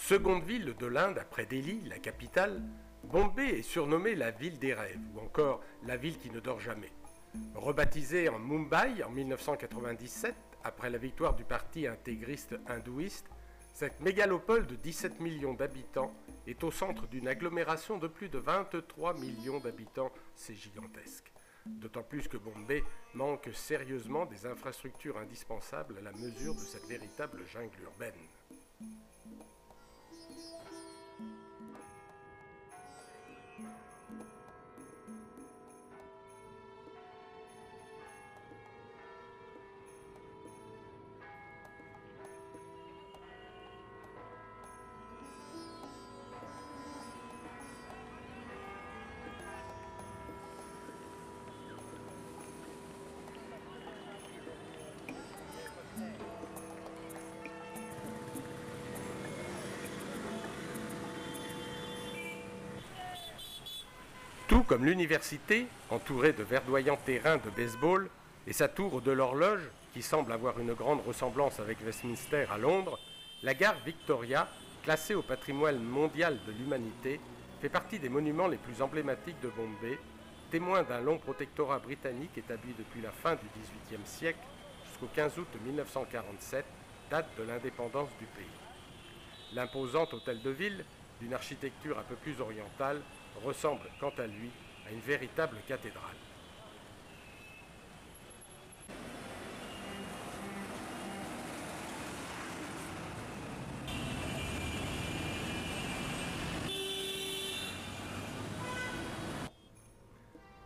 Seconde ville de l'Inde après Delhi, la capitale, Bombay est surnommée la ville des rêves, ou encore la ville qui ne dort jamais. Rebaptisée en Mumbai en 1997, après la victoire du parti intégriste hindouiste, cette mégalopole de 17 millions d'habitants est au centre d'une agglomération de plus de 23 millions d'habitants, c'est gigantesque. D'autant plus que Bombay manque sérieusement des infrastructures indispensables à la mesure de cette véritable jungle urbaine. Tout comme l'université, entourée de verdoyants terrains de baseball, et sa tour de l'horloge, qui semble avoir une grande ressemblance avec Westminster à Londres, la gare Victoria, classée au patrimoine mondial de l'humanité, fait partie des monuments les plus emblématiques de Bombay, témoin d'un long protectorat britannique établi depuis la fin du XVIIIe siècle jusqu'au 15 août 1947, date de l'indépendance du pays. L'imposant hôtel de ville, d'une architecture un peu plus orientale, ressemble quant à lui à une véritable cathédrale.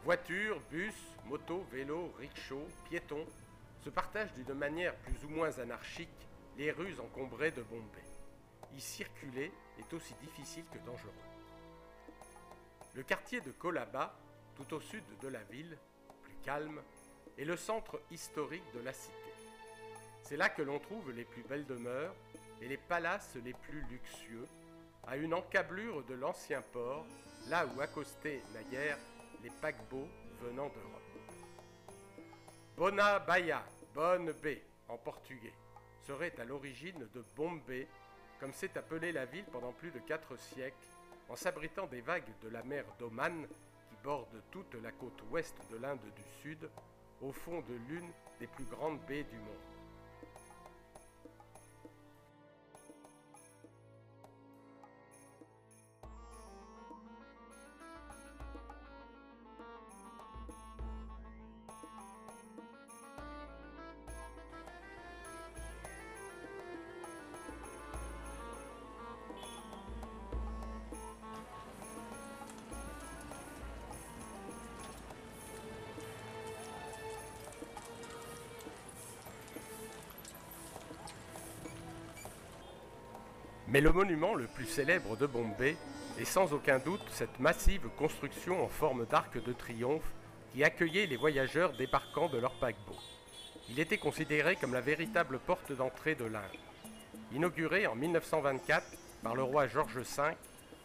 Voitures, bus, motos, vélos, rickshaws, piétons se partagent d'une manière plus ou moins anarchique les rues encombrées de Bombay. Y circuler est aussi difficile que dangereux. Le quartier de Colaba, tout au sud de la ville, plus calme, est le centre historique de la cité. C'est là que l'on trouve les plus belles demeures et les palaces les plus luxueux, à une encablure de l'ancien port, là où accostaient naguère les paquebots venant d'Europe. Bona Baia, bonne baie en portugais, serait à l'origine de Bombay, comme s'est appelée la ville pendant plus de 4 siècles, en s'abritant des vagues de la mer d'Oman qui borde toute la côte ouest de l'Inde du Sud, au fond de l'une des plus grandes baies du monde. Mais le monument le plus célèbre de Bombay est sans aucun doute cette massive construction en forme d'arc de triomphe qui accueillait les voyageurs débarquant de leur paquebot. Il était considéré comme la véritable porte d'entrée de l'Inde. Inauguré en 1924 par le roi George V,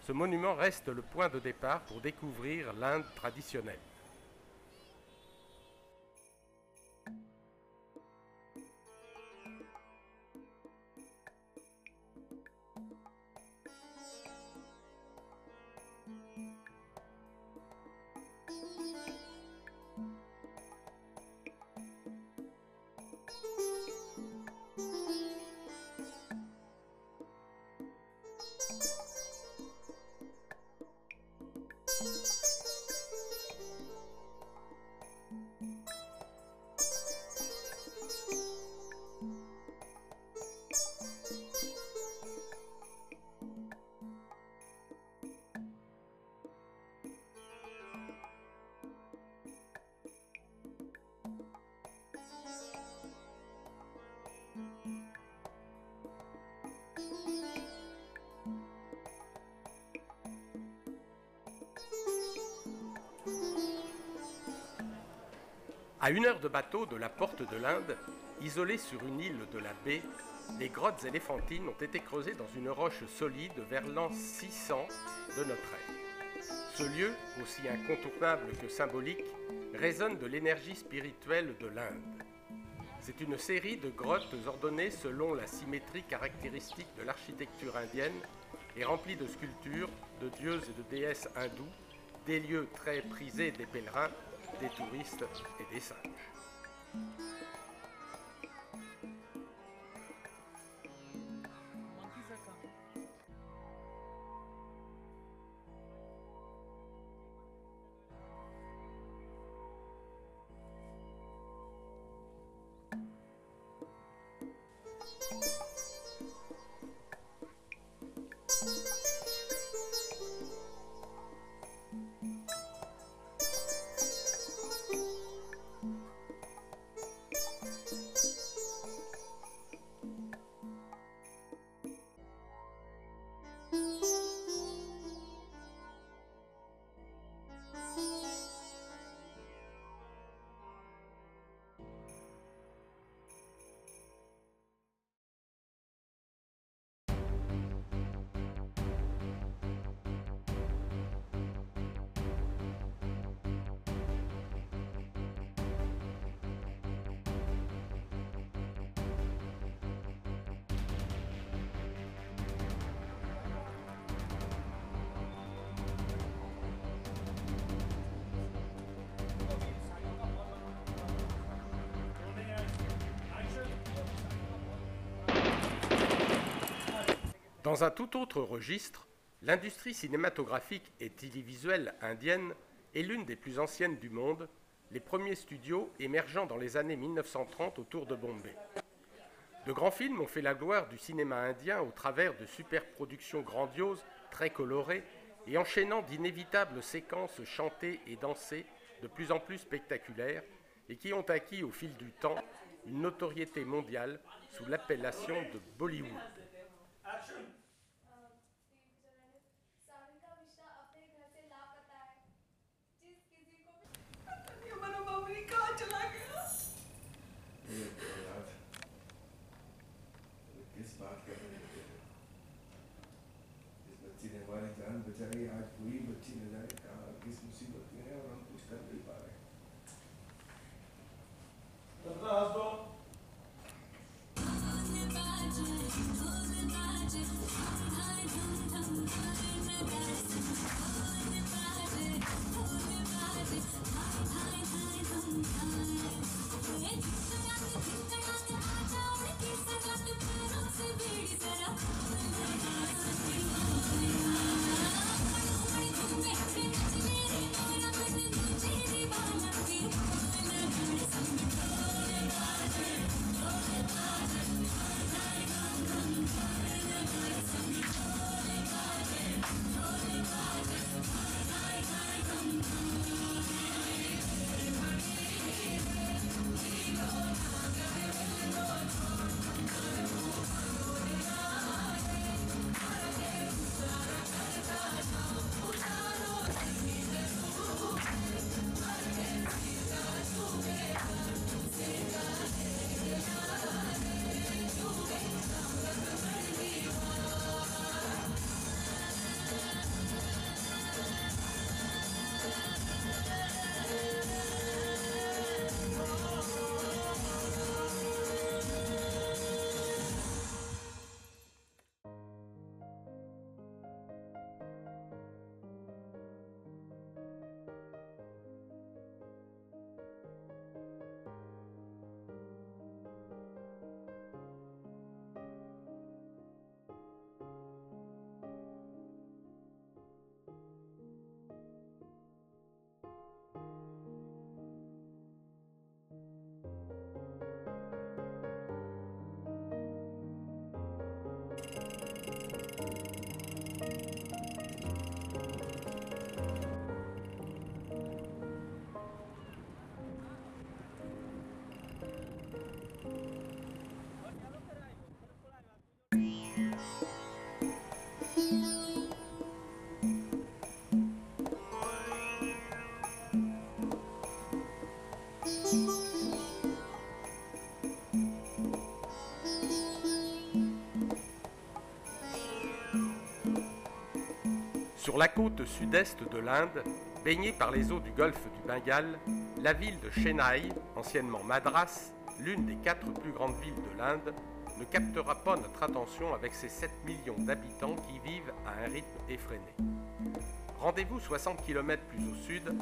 ce monument reste le point de départ pour découvrir l'Inde traditionnelle. À 1 heure de bateau de la Porte de l'Inde, isolée sur une île de la baie, les grottes éléphantines ont été creusées dans une roche solide vers l'an 600 de notre ère. Ce lieu, aussi incontournable que symbolique, résonne de l'énergie spirituelle de l'Inde. C'est une série de grottes ordonnées selon la symétrie caractéristique de l'architecture indienne et remplie de sculptures, de dieux et de déesses hindous, des lieux très prisés des pèlerins, des touristes et des singes. Dans un tout autre registre, l'industrie cinématographique et télévisuelle indienne est l'une des plus anciennes du monde, les premiers studios émergeant dans les années 1930 autour de Bombay. De grands films ont fait la gloire du cinéma indien au travers de superproductions grandioses, très colorées, et enchaînant d'inévitables séquences chantées et dansées de plus en plus spectaculaires, et qui ont acquis au fil du temps une notoriété mondiale sous l'appellation de Bollywood. बेचारी आज कोई बच्ची न जाए कहाँ किस मुसीबत में है और हम कुछ कर नहीं पा रहे। Sur la côte sud-est de l'Inde, baignée par les eaux du golfe du Bengale, la ville de Chennai, anciennement Madras, l'une des 4 plus grandes villes de l'Inde, ne captera pas notre attention avec ses 7 millions d'habitants qui vivent à un rythme effréné. Rendez-vous 60 km plus au sud,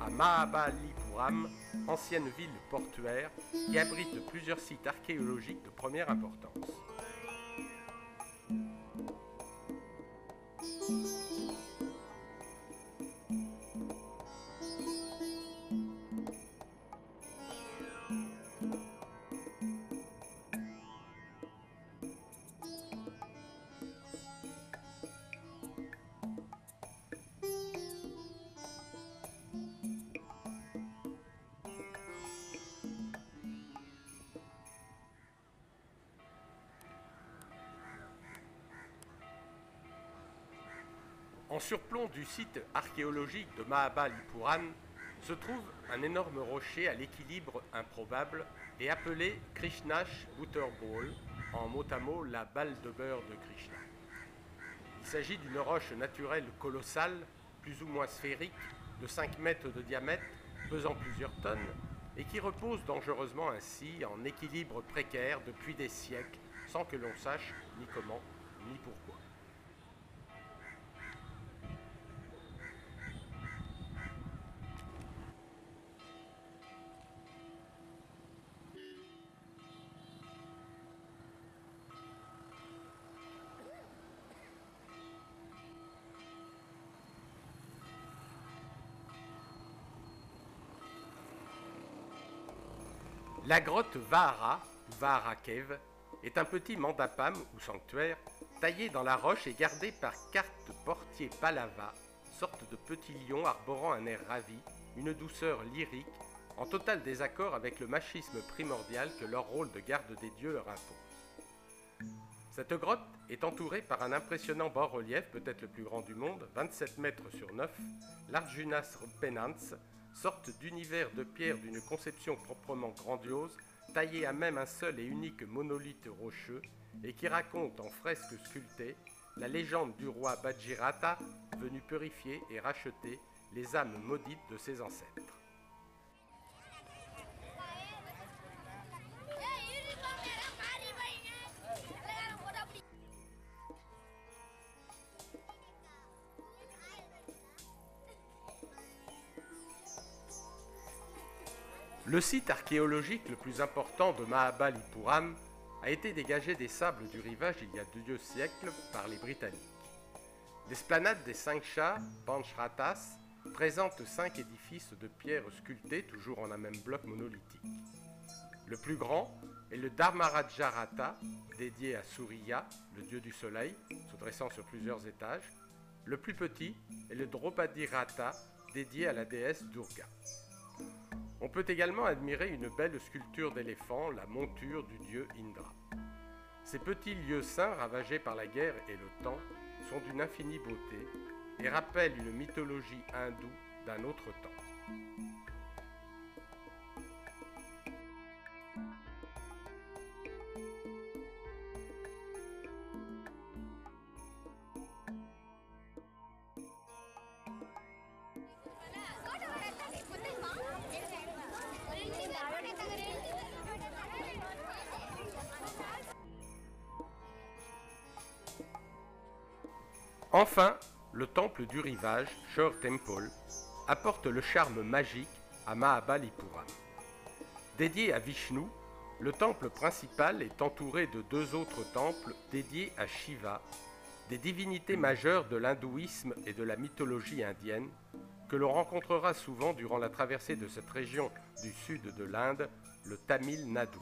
à Mahabalipuram, ancienne ville portuaire qui abrite plusieurs sites archéologiques de première importance. En surplomb du site archéologique de Mahabalipuram se trouve un énorme rocher à l'équilibre improbable et appelé Krishna's Butterball, en mot à mot la balle de beurre de Krishna. Il s'agit d'une roche naturelle colossale, plus ou moins sphérique, de 5 mètres de diamètre, pesant plusieurs tonnes, et qui repose dangereusement ainsi en équilibre précaire depuis des siècles, sans que l'on sache ni comment ni pourquoi. La grotte Vahara, Vahara Cave, est un petit mandapam ou sanctuaire taillé dans la roche et gardé par quatre portiers Pallava, sorte de petits lions arborant un air ravi, une douceur lyrique, en total désaccord avec le machisme primordial que leur rôle de garde des dieux leur impose. Cette grotte est entourée par un impressionnant bas-relief, peut-être le plus grand du monde, 27 mètres sur 9, l'Arjunas Penance, sorte d'univers de pierre d'une conception proprement grandiose, taillé à même un seul et unique monolithe rocheux, et qui raconte en fresque sculptée la légende du roi Bajirata, venu purifier et racheter les âmes maudites de ses ancêtres. Le site archéologique le plus important de Mahabalipuram a été dégagé des sables du rivage il y a 2 siècles par les Britanniques. L'esplanade des 5 chats, Panchratas, présente 5 édifices de pierre sculptées, toujours en un même bloc monolithique. Le plus grand est le Dharmarajarata, dédié à Surya, le dieu du soleil, se dressant sur plusieurs étages. Le plus petit est le Draupadirata, dédié à la déesse Durga. On peut également admirer une belle sculpture d'éléphant, la monture du dieu Indra. Ces petits lieux saints ravagés par la guerre et le temps sont d'une infinie beauté et rappellent une mythologie hindoue d'un autre temps. Enfin, le temple du rivage, Shore Temple, apporte le charme magique à Mahabalipuram. Dédié à Vishnu, le temple principal est entouré de 2 autres temples dédiés à Shiva, des divinités majeures de l'hindouisme et de la mythologie indienne, que l'on rencontrera souvent durant la traversée de cette région du sud de l'Inde, le Tamil Nadu.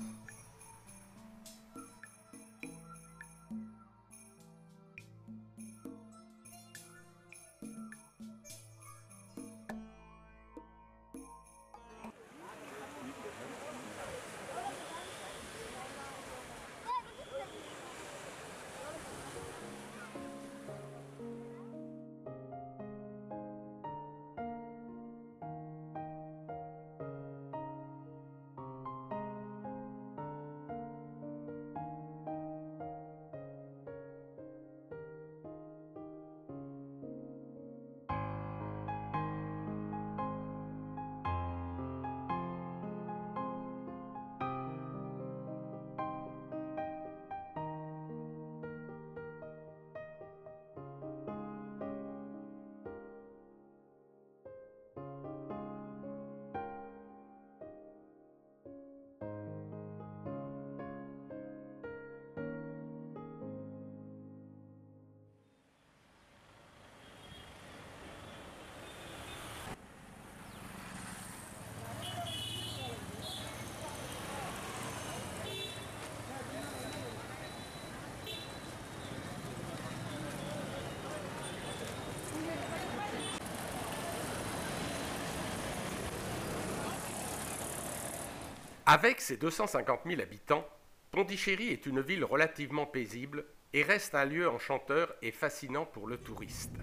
Avec ses 250 000 habitants, Pondichéry est une ville relativement paisible et reste un lieu enchanteur et fascinant pour le touriste.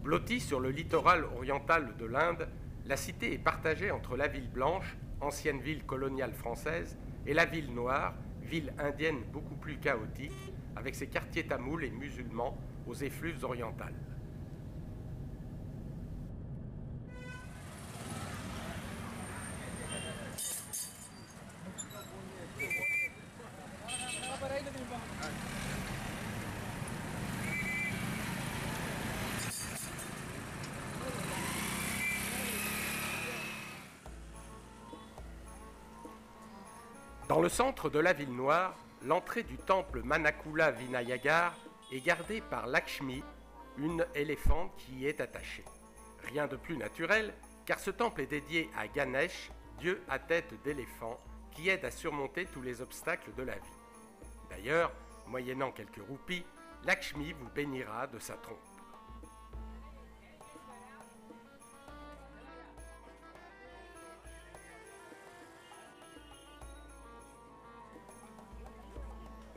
Blottie sur le littoral oriental de l'Inde, la cité est partagée entre la ville blanche, ancienne ville coloniale française, et la ville noire, ville indienne beaucoup plus chaotique, avec ses quartiers tamouls et musulmans aux effluves orientales. Dans le centre de la ville noire, l'entrée du temple Manakula Vinayagar est gardée par Lakshmi, une éléphante qui y est attachée. Rien de plus naturel, car ce temple est dédié à Ganesh, dieu à tête d'éléphant, qui aide à surmonter tous les obstacles de la vie. D'ailleurs, moyennant quelques roupies, Lakshmi vous bénira de sa trompe.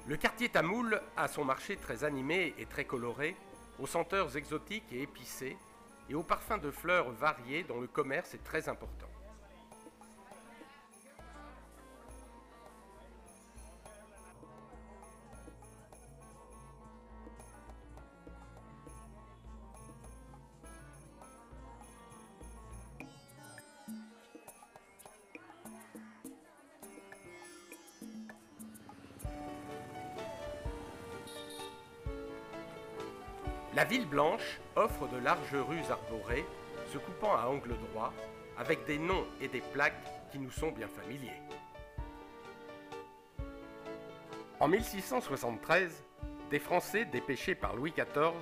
Le quartier tamoul a son marché très animé et très coloré, aux senteurs exotiques et épicées, et aux parfums de fleurs variés dont le commerce est très important. La ville blanche offre de larges rues arborées, se coupant à angle droit, avec des noms et des plaques qui nous sont bien familiers. En 1673, des Français dépêchés par Louis XIV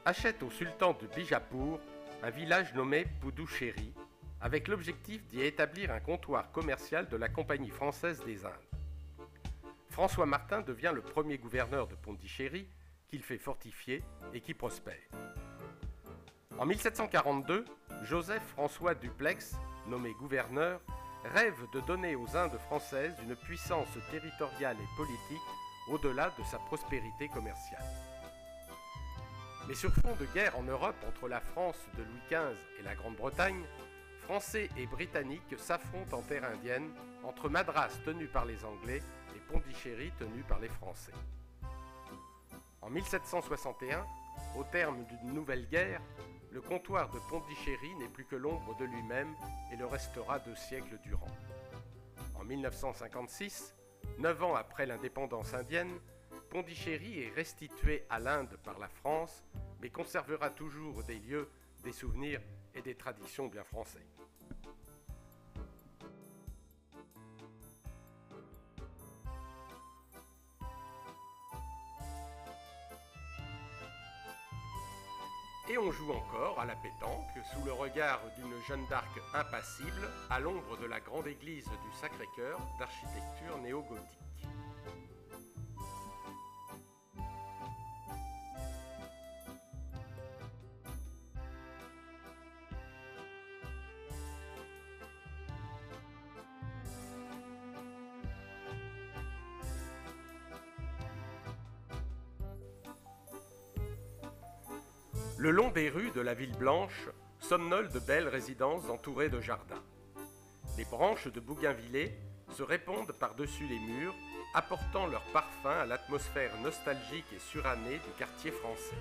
achètent au sultan de Bijapur un village nommé Puducherry, avec l'objectif d'y établir un comptoir commercial de la Compagnie française des Indes. François Martin devient le premier gouverneur de Pondichéry, qu'il fait fortifier et qui prospère. En 1742, Joseph-François Dupleix, nommé gouverneur, rêve de donner aux Indes françaises une puissance territoriale et politique au-delà de sa prospérité commerciale. Mais sur fond de guerre en Europe entre la France de Louis XV et la Grande-Bretagne, Français et Britanniques s'affrontent en terre indienne entre Madras tenu par les Anglais et Pondichéry tenu par les Français. En 1761, au terme d'une nouvelle guerre, le comptoir de Pondichéry n'est plus que l'ombre de lui-même et le restera 2 siècles durant. En 1956, 9 ans après l'indépendance indienne, Pondichéry est restitué à l'Inde par la France, mais conservera toujours des lieux, des souvenirs et des traditions bien français. Et on joue encore à la pétanque sous le regard d'une Jeanne d'Arc impassible à l'ombre de la grande église du Sacré-Cœur d'architecture néo-gothique. Le long des rues de la ville blanche somnolent de belles résidences entourées de jardins. Les branches de bougainvillée se répandent par-dessus les murs, apportant leur parfum à l'atmosphère nostalgique et surannée du quartier français.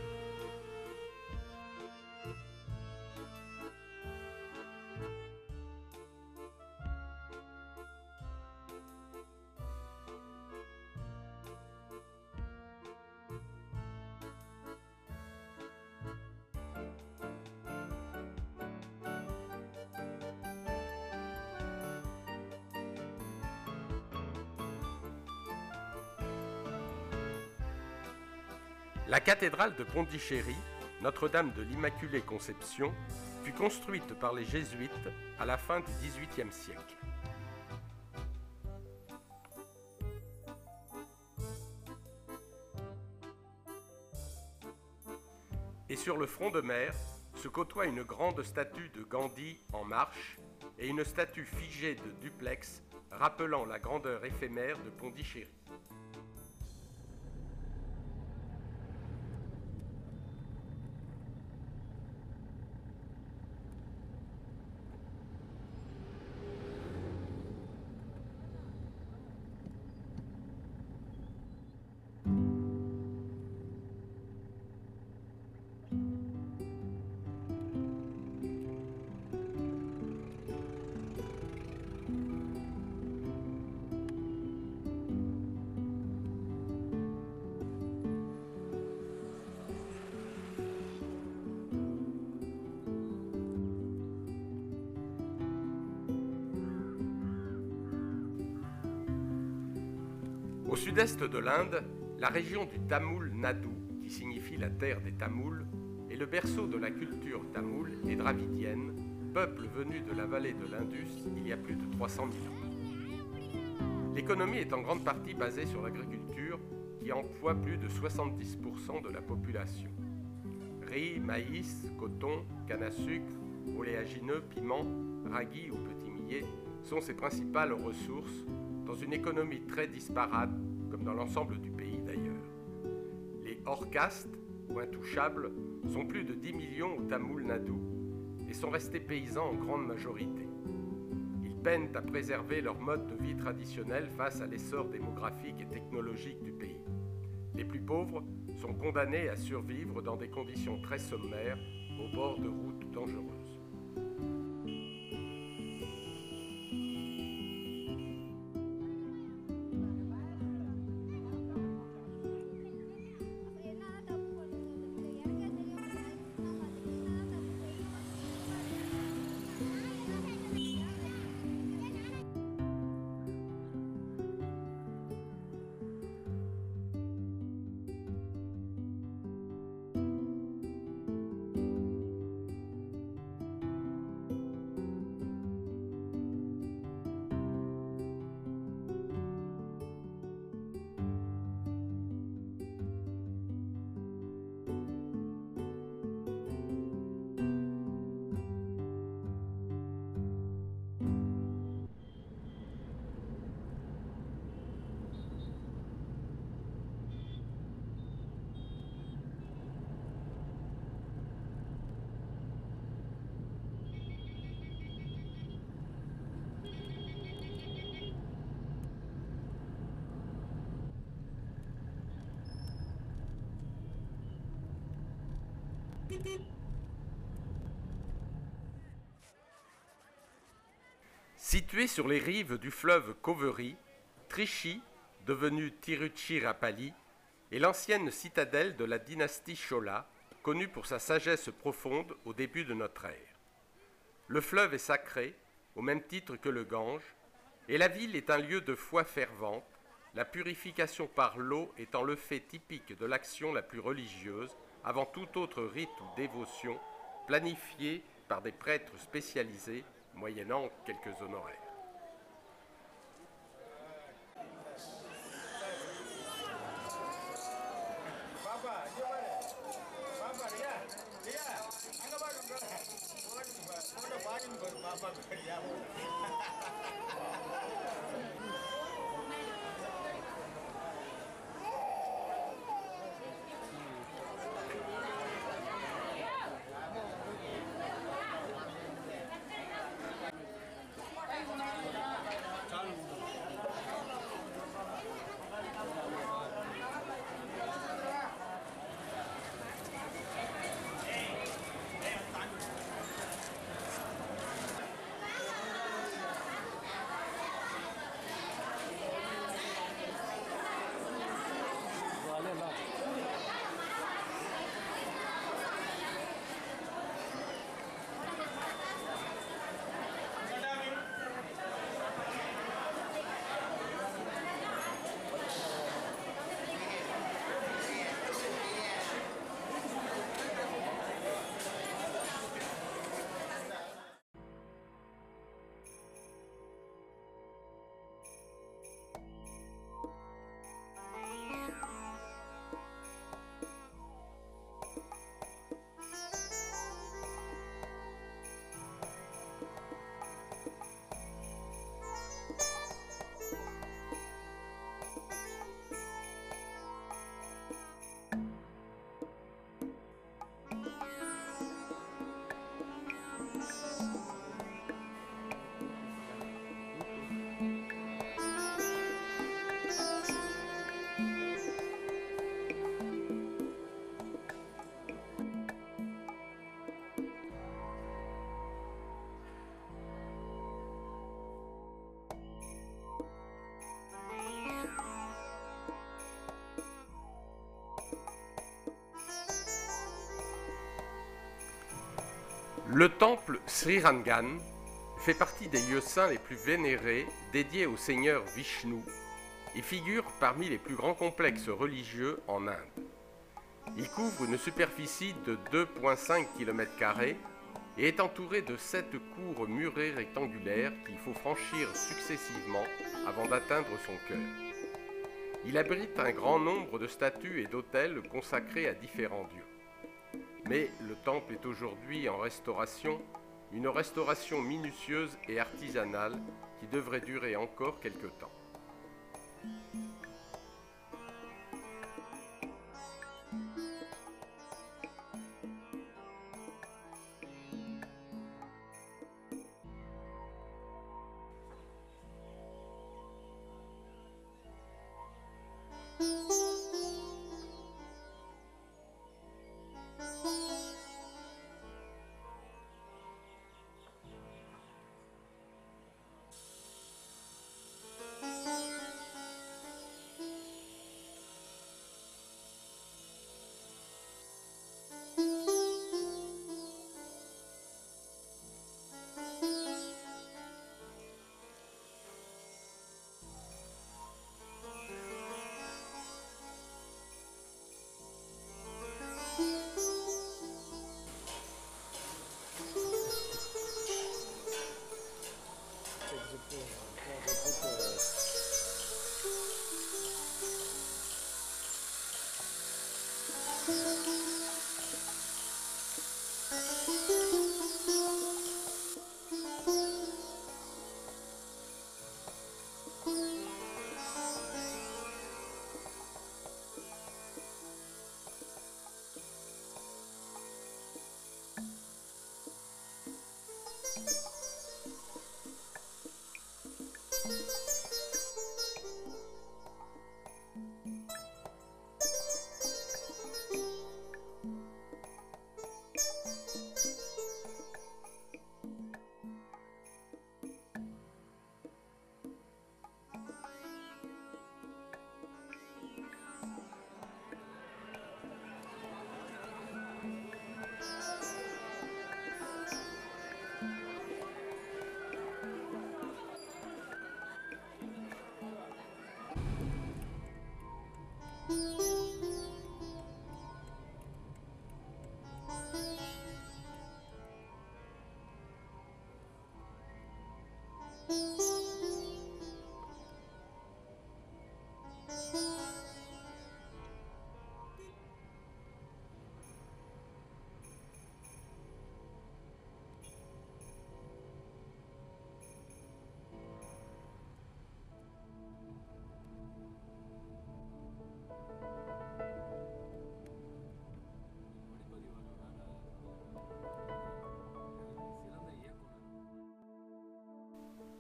La cathédrale de Pondichéry, Notre-Dame de l'Immaculée Conception, fut construite par les Jésuites à la fin du XVIIIe siècle. Et sur le front de mer se côtoie une grande statue de Gandhi en marche et une statue figée de Dupleix rappelant la grandeur éphémère de Pondichéry. Au sud-est de l'Inde, la région du Tamil Nadu, qui signifie la terre des Tamouls, est le berceau de la culture tamoule et dravidienne, peuple venu de la vallée de l'Indus il y a plus de 300 000 ans. L'économie est en grande partie basée sur l'agriculture, qui emploie plus de 70% de la population. Riz, maïs, coton, canne à sucre, oléagineux, piment, ragui ou petit millet sont ses principales ressources, dans une économie très disparate, comme dans l'ensemble du pays d'ailleurs. Les hors-castes, ou intouchables, sont plus de 10 millions au Tamil Nadu et sont restés paysans en grande majorité. Ils peinent à préserver leur mode de vie traditionnel face à l'essor démographique et technologique du pays. Les plus pauvres sont condamnés à survivre dans des conditions très sommaires, au bord de routes dangereuses. Située sur les rives du fleuve Cauvery, Trichy, devenue Tiruchirappalli, est l'ancienne citadelle de la dynastie Chola, connue pour sa sagesse profonde au début de notre ère. Le fleuve est sacré, au même titre que le Gange, et la ville est un lieu de foi fervente, la purification par l'eau étant le fait typique de l'action la plus religieuse, avant tout autre rite ou dévotion, planifiée par des prêtres spécialisés, moyennant quelques honoraires. Le temple Sri Rangan fait partie des lieux saints les plus vénérés dédiés au seigneur Vishnu et figure parmi les plus grands complexes religieux en Inde. Il couvre une superficie de 2,5 km² et est entouré de 7 cours murées rectangulaires qu'il faut franchir successivement avant d'atteindre son cœur. Il abrite un grand nombre de statues et d'autels consacrés à différents dieux. Mais le temple est aujourd'hui en restauration, une restauration minutieuse et artisanale qui devrait durer encore quelque temps.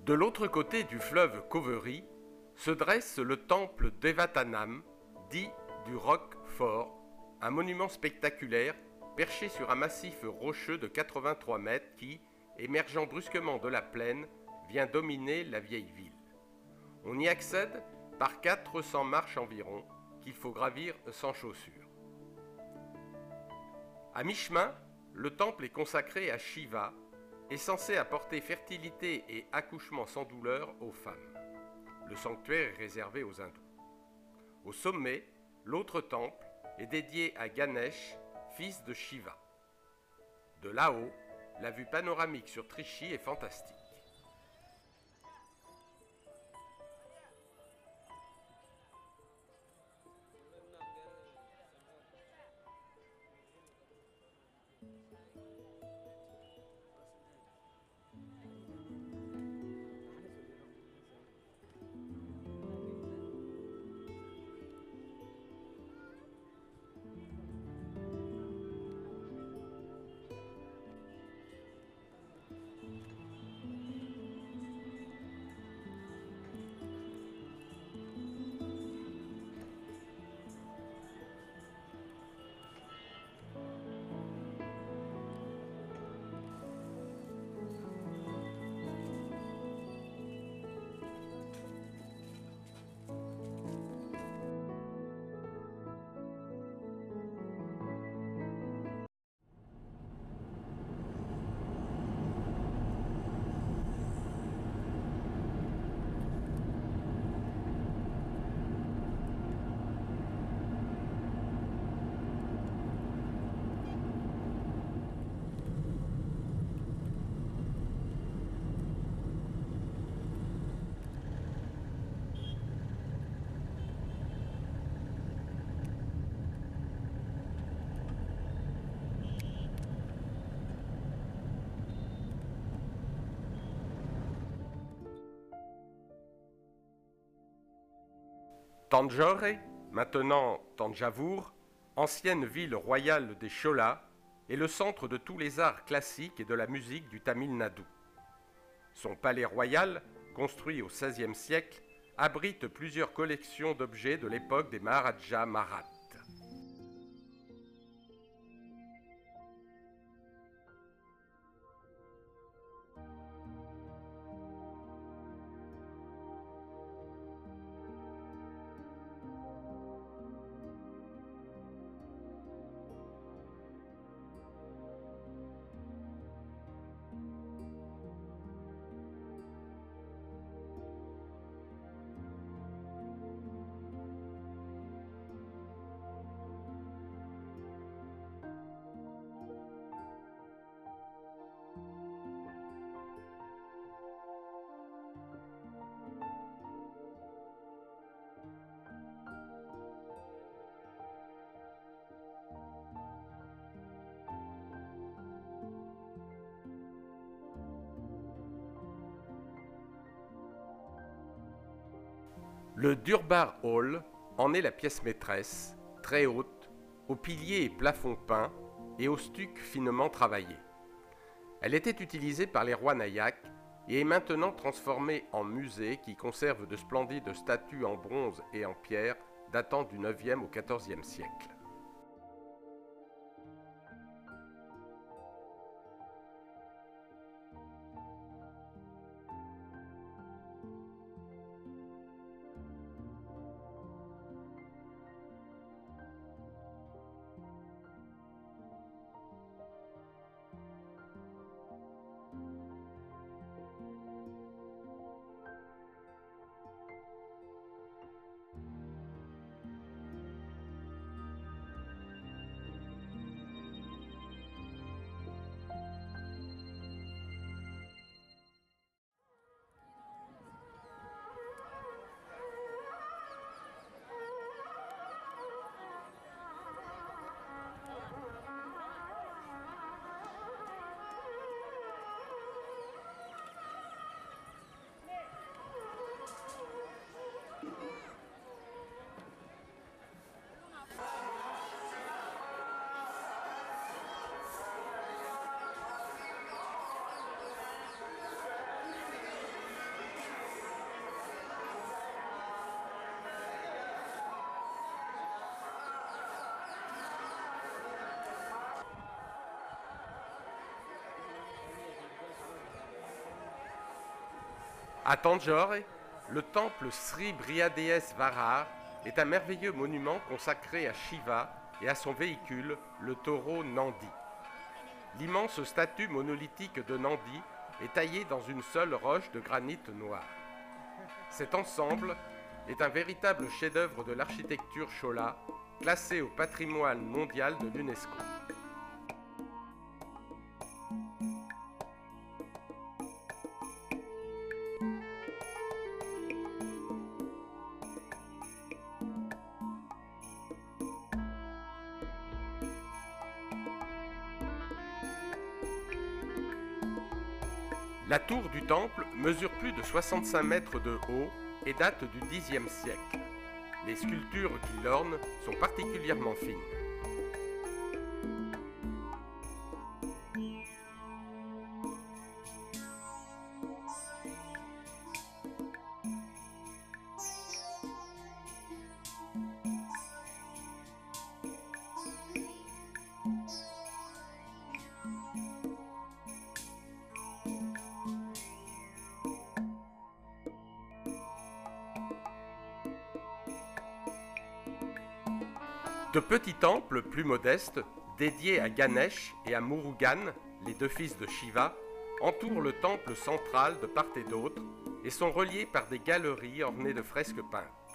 De l'autre côté du fleuve Cauvery se dresse le temple Devatanam, dit du Roc Fort, un monument spectaculaire perché sur un massif rocheux de 83 mètres qui, émergeant brusquement de la plaine, vient dominer la vieille ville. On y accède par 400 marches environ qu'il faut gravir sans chaussures. À mi-chemin, le temple est consacré à Shiva, est censé apporter fertilité et accouchement sans douleur aux femmes. Le sanctuaire est réservé aux hindous. Au sommet, l'autre temple est dédié à Ganesh, fils de Shiva. De là-haut, la vue panoramique sur Trichy est fantastique. Tanjore, maintenant Thanjavur, ancienne ville royale des Cholas, est le centre de tous les arts classiques et de la musique du Tamil Nadu. Son palais royal, construit au XVIe siècle, abrite plusieurs collections d'objets de l'époque des Maharajas Marathes. Le Durbar Hall en est la pièce maîtresse, très haute, aux piliers et plafonds peints et au stuc finement travaillé. Elle était utilisée par les rois Nayaks et est maintenant transformée en musée qui conserve de splendides statues en bronze et en pierre datant du IXe au XIVe siècle. À Tanjore, le temple Sri Brihadesvarar est un merveilleux monument consacré à Shiva et à son véhicule, le taureau Nandi. L'immense statue monolithique de Nandi est taillée dans une seule roche de granit noir. Cet ensemble est un véritable chef-d'œuvre de l'architecture chola, classé au patrimoine mondial de l'UNESCO. La tour du temple mesure plus de 65 mètres de haut et date du Xe siècle. Les sculptures qui l'ornent sont particulièrement fines. De petits temples plus modestes, dédiés à Ganesh et à Murugan, les deux fils de Shiva, entourent le temple central de part et d'autre et sont reliés par des galeries ornées de fresques peintes.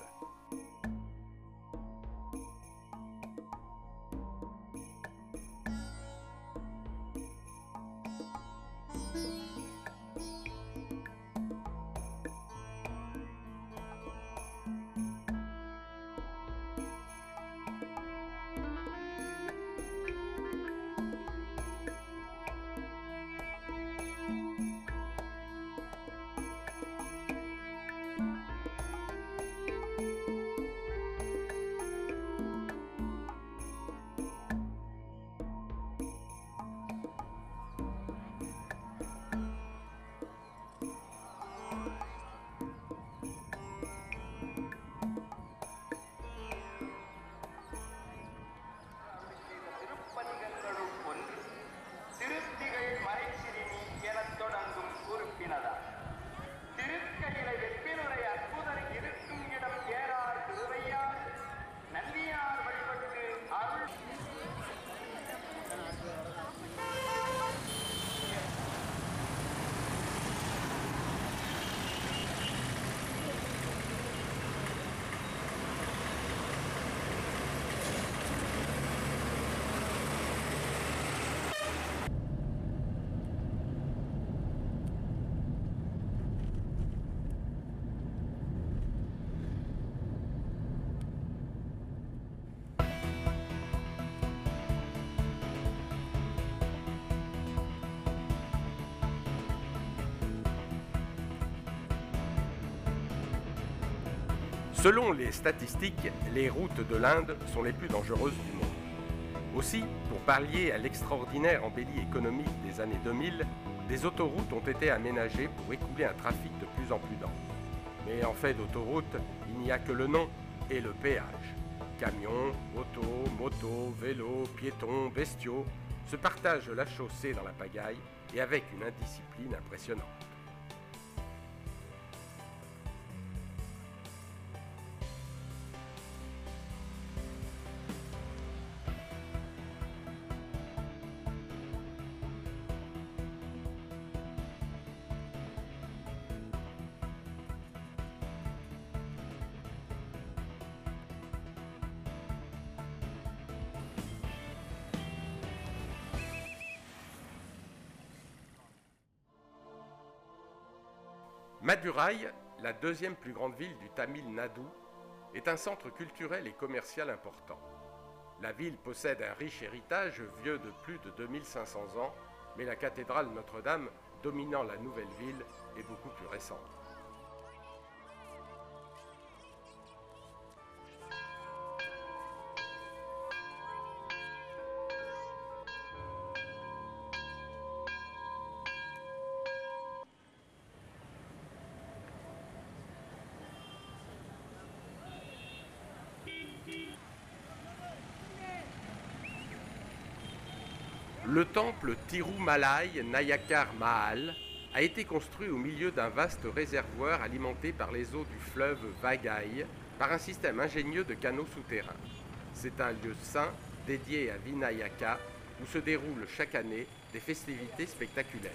Selon les statistiques, les routes de l'Inde sont les plus dangereuses du monde. Aussi, pour pallier à l'extraordinaire embellie économique des années 2000, des autoroutes ont été aménagées pour écouler un trafic de plus en plus dense. Mais en fait d'autoroute, il n'y a que le nom et le péage. Camions, autos, motos, vélos, piétons, bestiaux se partagent la chaussée dans la pagaille et avec une indiscipline impressionnante. Madurai, la deuxième plus grande ville du Tamil Nadu, est un centre culturel et commercial important. La ville possède un riche héritage vieux de plus de 2500 ans, mais la cathédrale Notre-Dame, dominant la nouvelle ville, est beaucoup plus récente. Le temple Tirumalai Nayakar Mahal a été construit au milieu d'un vaste réservoir alimenté par les eaux du fleuve Vagai par un système ingénieux de canaux souterrains. C'est un lieu saint dédié à Vinayaka où se déroulent chaque année des festivités spectaculaires.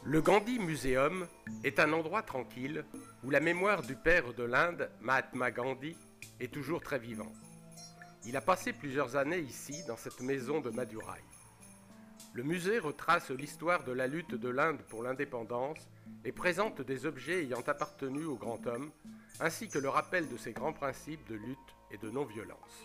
Le Gandhi Museum est un endroit tranquille où la mémoire du père de l'Inde, Mahatma Gandhi, est toujours très vivante. Il a passé plusieurs années ici, dans cette maison de Madurai. Le musée retrace l'histoire de la lutte de l'Inde pour l'indépendance et présente des objets ayant appartenu au grand homme, ainsi que le rappel de ses grands principes de lutte et de non-violence.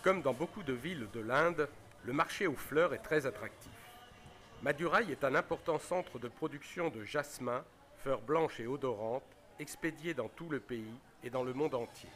Comme dans beaucoup de villes de l'Inde, le marché aux fleurs est très attractif. Madurai est un important centre de production de jasmin, fleurs blanches et odorantes, expédiées dans tout le pays et dans le monde entier.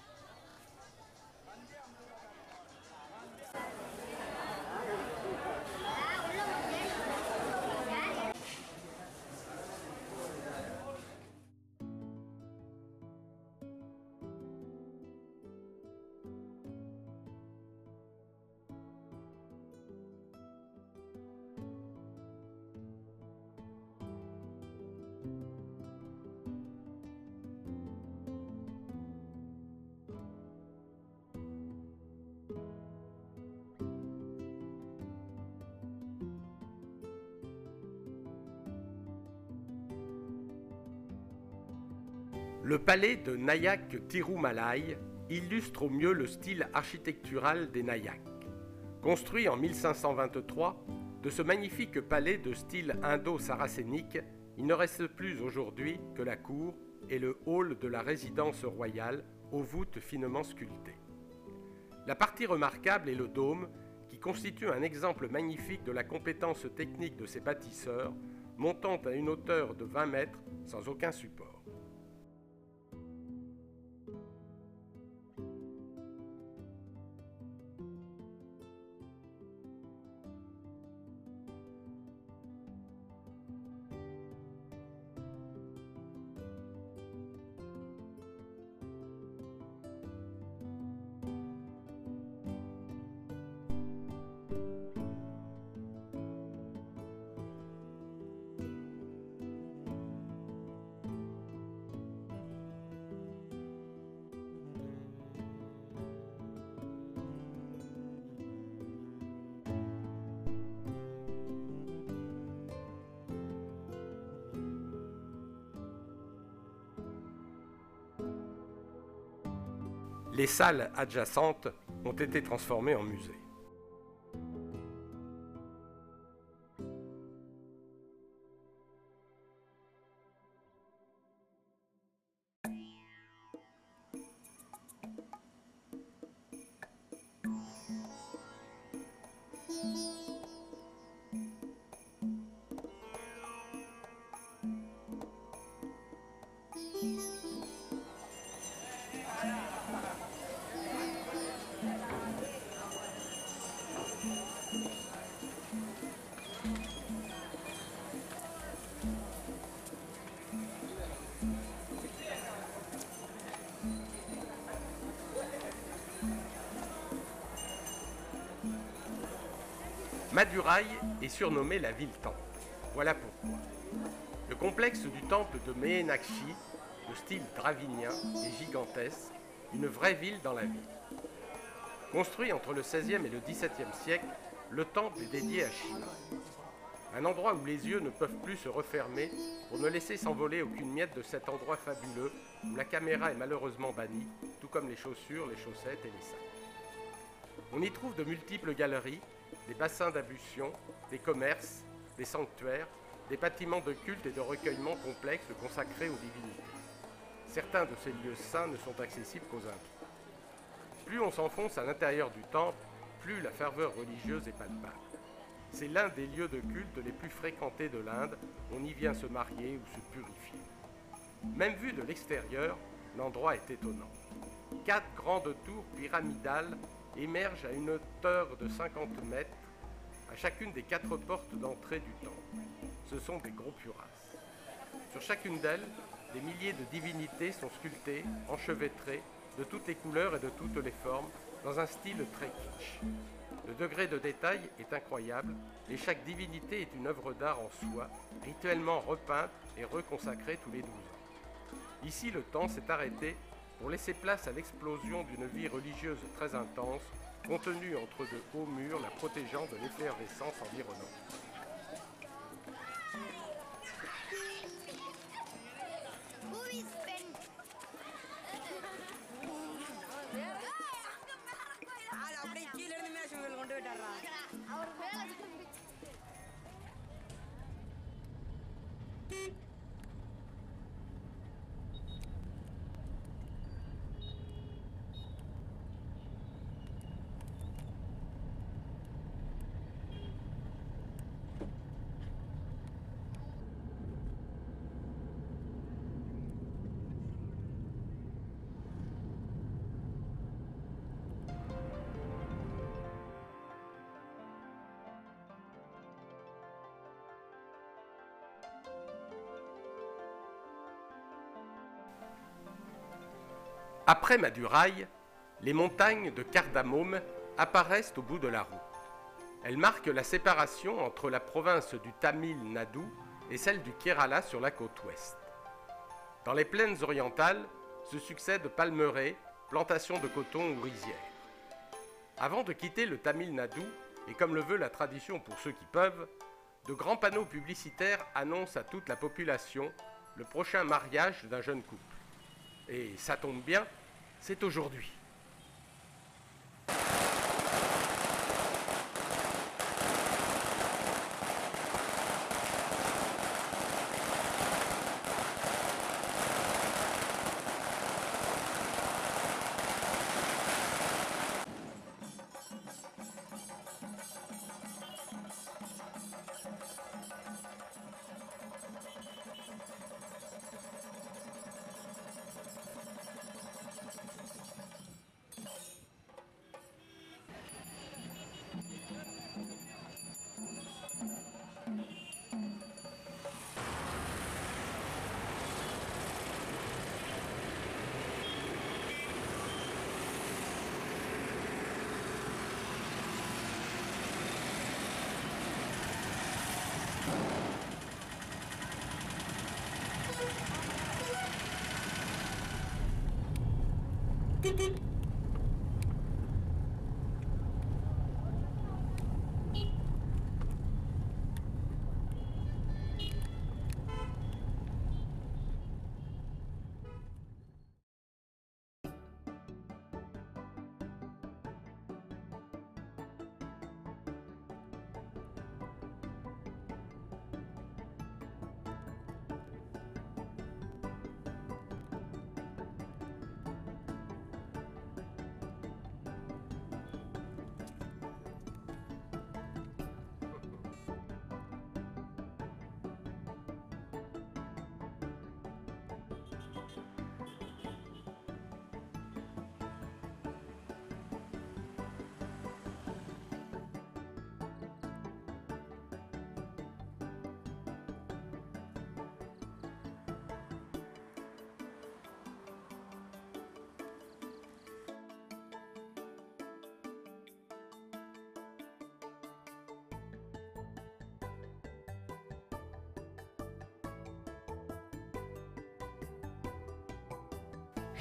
Le palais de Nayak Tirumalai illustre au mieux le style architectural des Nayaks. Construit en 1523, de ce magnifique palais de style indo-saracénique, il ne reste plus aujourd'hui que la cour et le hall de la résidence royale aux voûtes finement sculptées. La partie remarquable est le dôme, qui constitue un exemple magnifique de la compétence technique de ses bâtisseurs, montant à une hauteur de 20 mètres sans aucun support. Les salles adjacentes ont été transformées en musée. Madurai est surnommée la ville-temple. Voilà pourquoi. Le complexe du temple de Meenakshi, de style dravinien, est gigantesque, une vraie ville dans la ville. Construit entre le XVIe et le XVIIe siècle, le temple est dédié à Shiva. Un endroit où les yeux ne peuvent plus se refermer pour ne laisser s'envoler aucune miette de cet endroit fabuleux où la caméra est malheureusement bannie, tout comme les chaussures, les chaussettes et les sacs. On y trouve de multiples galeries, des bassins d'ablution, des commerces, des sanctuaires, des bâtiments de culte et de recueillement complexes consacrés aux divinités. Certains de ces lieux saints ne sont accessibles qu'aux hindous. Plus on s'enfonce à l'intérieur du temple, plus la ferveur religieuse est palpable. C'est l'un des lieux de culte les plus fréquentés de l'Inde. On y vient se marier ou se purifier. Même vu de l'extérieur, l'endroit est étonnant. 4 grandes tours pyramidales émergent à une hauteur de 50 mètres à chacune des 4 portes d'entrée du temple. Ce sont des gros puras. Sur chacune d'elles, des milliers de divinités sont sculptées, enchevêtrées, de toutes les couleurs et de toutes les formes, dans un style très kitsch. Le degré de détail est incroyable et chaque divinité est une œuvre d'art en soi, rituellement repeinte et reconsacrée tous les 12 ans. Ici, le temps s'est arrêté pour laisser place à l'explosion d'une vie religieuse très intense, contenue entre de hauts murs, la protégeant de l'effervescence environnante. Après Madurai, les montagnes de Cardamome apparaissent au bout de la route. Elles marquent la séparation entre la province du Tamil Nadu et celle du Kerala sur la côte ouest. Dans les plaines orientales se succèdent palmeraies, plantations de coton ou rizières. Avant de quitter le Tamil Nadu, et comme le veut la tradition pour ceux qui peuvent, de grands panneaux publicitaires annoncent à toute la population le prochain mariage d'un jeune couple. Et ça tombe bien, c'est aujourd'hui.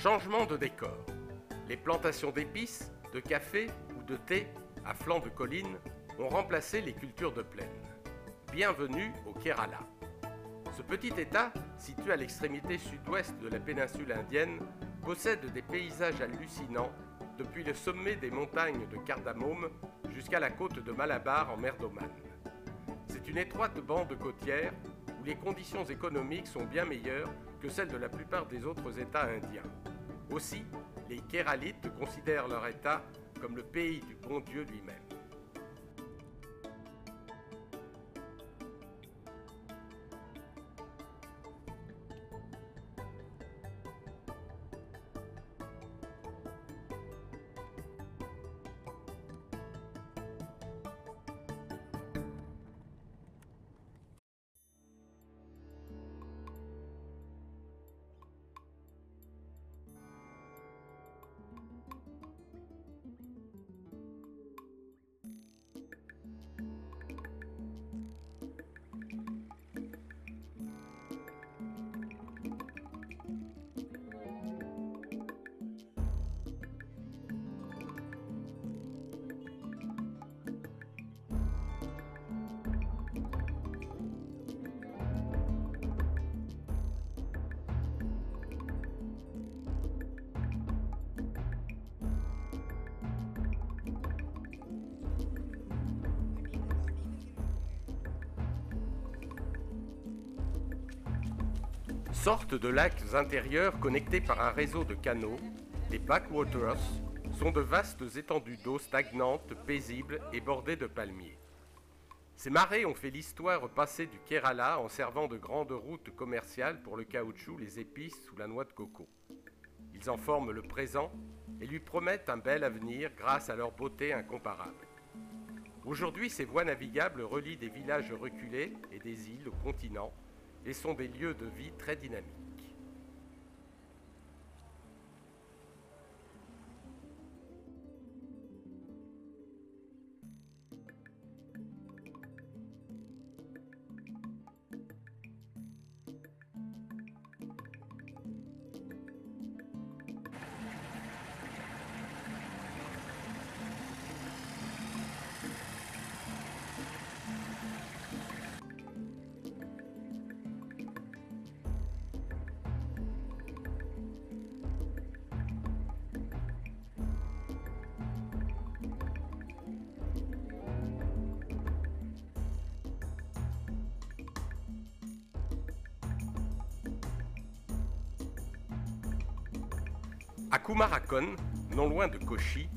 Changement de décor. Les plantations d'épices, de café ou de thé à flanc de collines ont remplacé les cultures de plaine. Bienvenue au Kerala. Ce petit État, situé à l'extrémité sud-ouest de la péninsule indienne, possède des paysages hallucinants depuis le sommet des montagnes de Cardamome jusqu'à la côte de Malabar en mer d'Oman. C'est une étroite bande côtière où les conditions économiques sont bien meilleures que celles de la plupart des autres États indiens. Aussi, les Kéralites considèrent leur État comme le pays du bon Dieu lui-même. Sortes de lacs intérieurs connectés par un réseau de canaux, les backwaters sont de vastes étendues d'eau stagnantes, paisibles et bordées de palmiers. Ces marais ont fait l'histoire passée du Kerala en servant de grandes routes commerciales pour le caoutchouc, les épices ou la noix de coco. Ils en forment le présent et lui promettent un bel avenir grâce à leur beauté incomparable. Aujourd'hui, ces voies navigables relient des villages reculés et des îles au continent et sont des lieux de vie très dynamiques. À Kumarakonn, non loin de Kochi,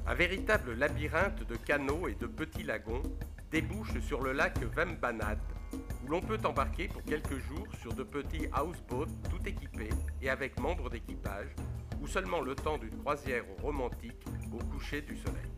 un véritable labyrinthe de canaux et de petits lagons débouche sur le lac Vembanad, où l'on peut embarquer pour quelques jours sur de petits houseboats tout équipés et avec membres d'équipage, ou seulement le temps d'une croisière romantique au coucher du soleil.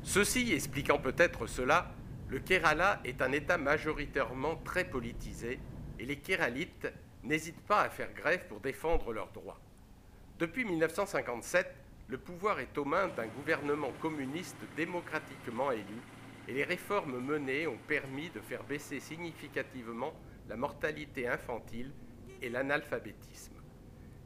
Ceci expliquant peut-être cela, le Kerala est un État majoritairement très politisé et les Kéralites n'hésitent pas à faire grève pour défendre leurs droits. Depuis 1957, le pouvoir est aux mains d'un gouvernement communiste démocratiquement élu et les réformes menées ont permis de faire baisser significativement la mortalité infantile et l'analphabétisme.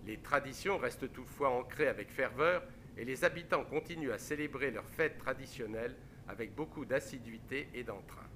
Les traditions restent toutefois ancrées avec ferveur et les habitants continuent à célébrer leurs fêtes traditionnelles avec beaucoup d'assiduité et d'entrain.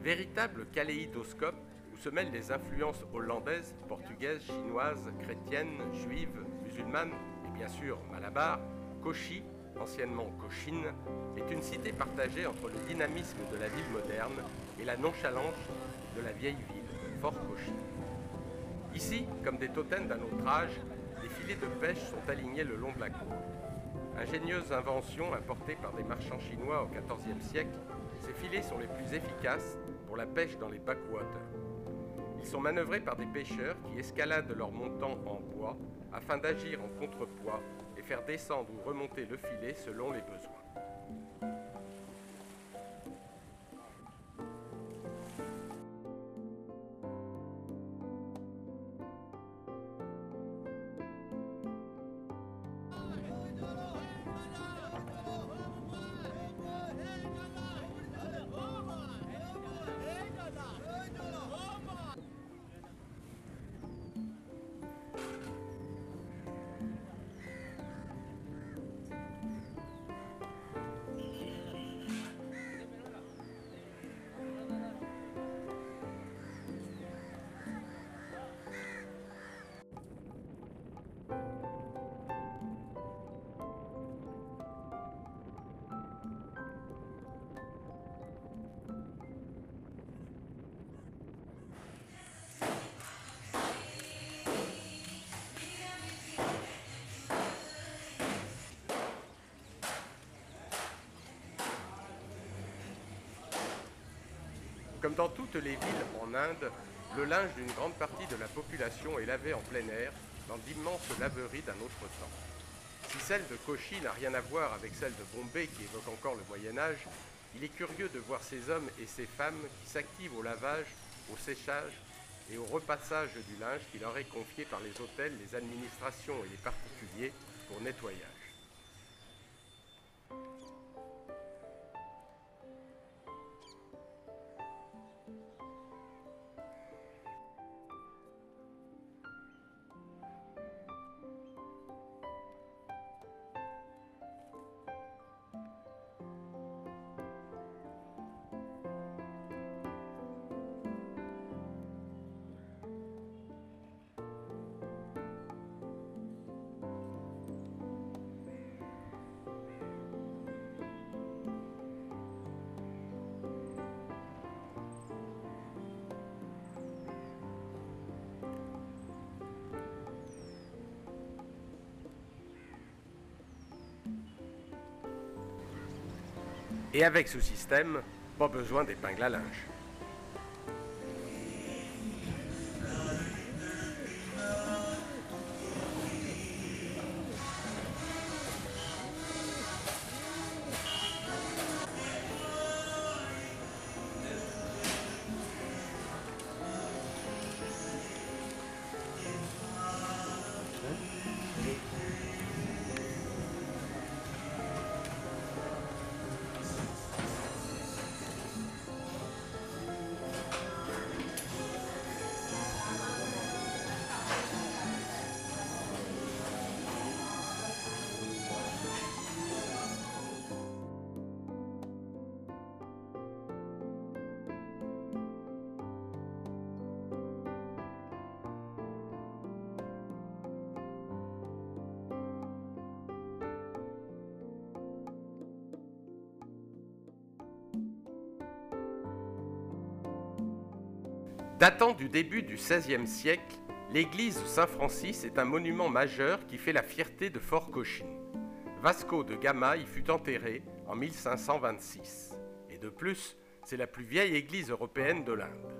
Véritable kaléidoscope où se mêlent les influences hollandaises, portugaises, chinoises, chrétiennes, juives, musulmanes et bien sûr Malabar, Cauchy, anciennement Cochin, est une cité partagée entre le dynamisme de la ville moderne et la nonchalance de la vieille ville, Fort Cauchy. Ici, comme des totems d'un autre âge, des filets de pêche sont alignés le long de la côte. Ingénieuse invention importée par des marchands chinois au XIVe siècle, ces filets sont les plus efficaces pour la pêche dans les backwaters. Ils sont manœuvrés par des pêcheurs qui escaladent leur montant en bois afin d'agir en contrepoids et faire descendre ou remonter le filet selon les besoins. Comme dans toutes les villes en Inde, le linge d'une grande partie de la population est lavé en plein air dans d'immenses laveries d'un autre temps. Si celle de Cauchy n'a rien à voir avec celle de Bombay qui évoque encore le Moyen-Âge, il est curieux de voir ces hommes et ces femmes qui s'activent au lavage, au séchage et au repassage du linge qui leur est confié par les hôtels, les administrations et les particuliers pour nettoyage. Et avec ce système, pas besoin d'épingle à linge. Datant du début du XVIe siècle, l'église Saint-Francis est un monument majeur qui fait la fierté de Fort Cochin. Vasco de Gama y fut enterré en 1526. Et de plus, c'est la plus vieille église européenne de l'Inde.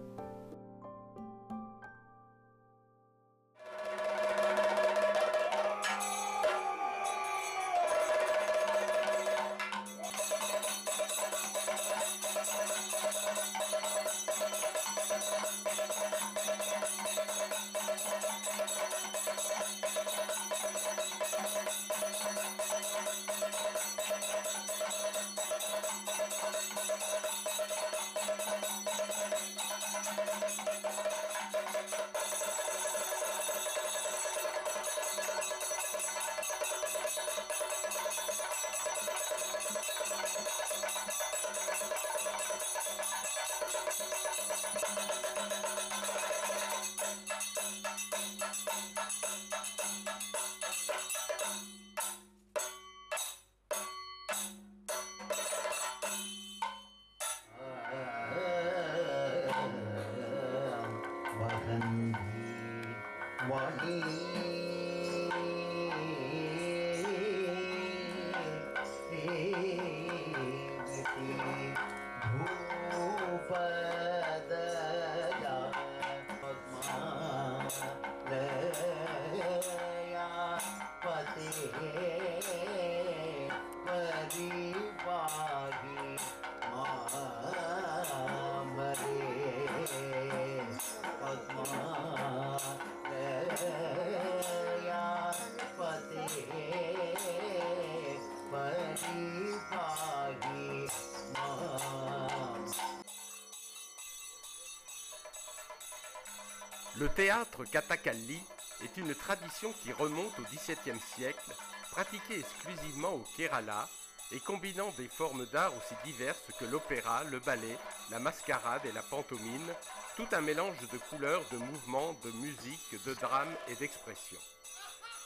Le théâtre Kathakali est une tradition qui remonte au XVIIe siècle, pratiquée exclusivement au Kerala et combinant des formes d'art aussi diverses que l'opéra, le ballet, la mascarade et la pantomime, tout un mélange de couleurs, de mouvements, de musique, de drame et d'expression.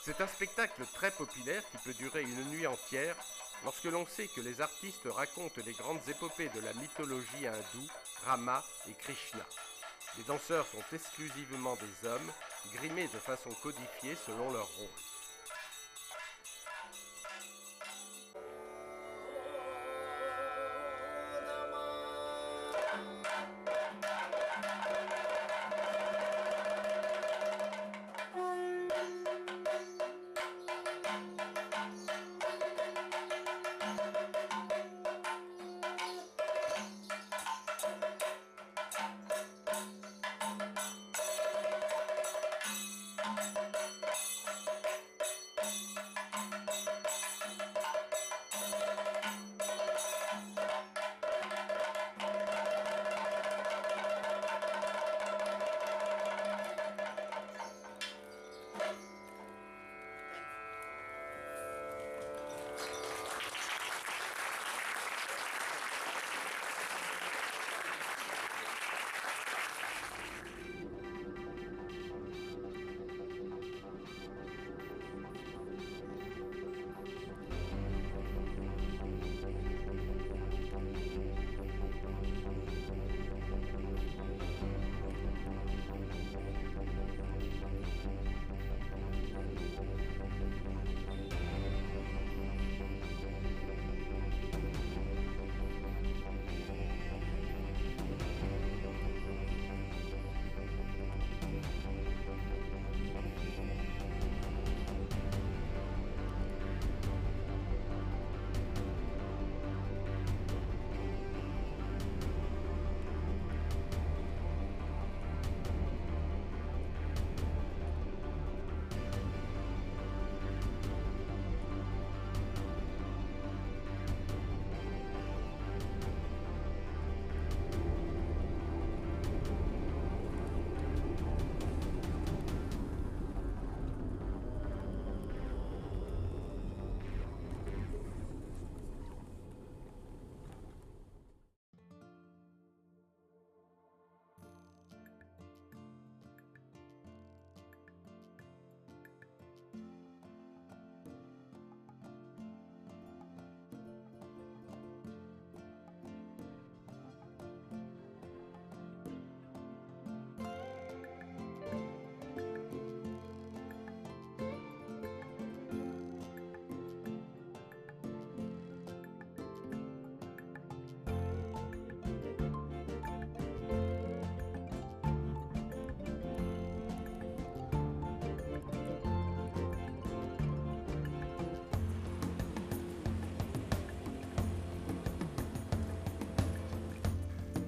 C'est un spectacle très populaire qui peut durer une nuit entière lorsque l'on sait que les artistes racontent les grandes épopées de la mythologie hindoue, Rama et Krishna. Les danseurs sont exclusivement des hommes, grimés de façon codifiée selon leur rôle.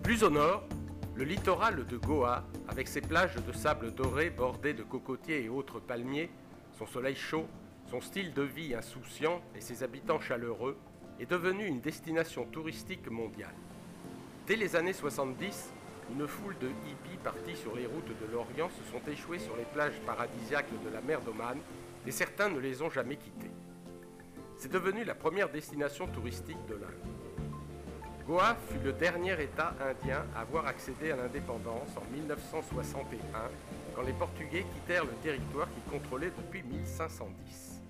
Plus au nord, le littoral de Goa, avec ses plages de sable doré bordées de cocotiers et autres palmiers, son soleil chaud, son style de vie insouciant et ses habitants chaleureux, est devenu une destination touristique mondiale. Dès les années 70, une foule de hippies partis sur les routes de l'Orient se sont échoués sur les plages paradisiaques de la mer d'Oman et certains ne les ont jamais quittées. C'est devenu la première destination touristique de l'Inde. Goa fut le dernier État indien à avoir accédé à l'indépendance en 1961, quand les Portugais quittèrent le territoire qu'ils contrôlaient depuis 1510.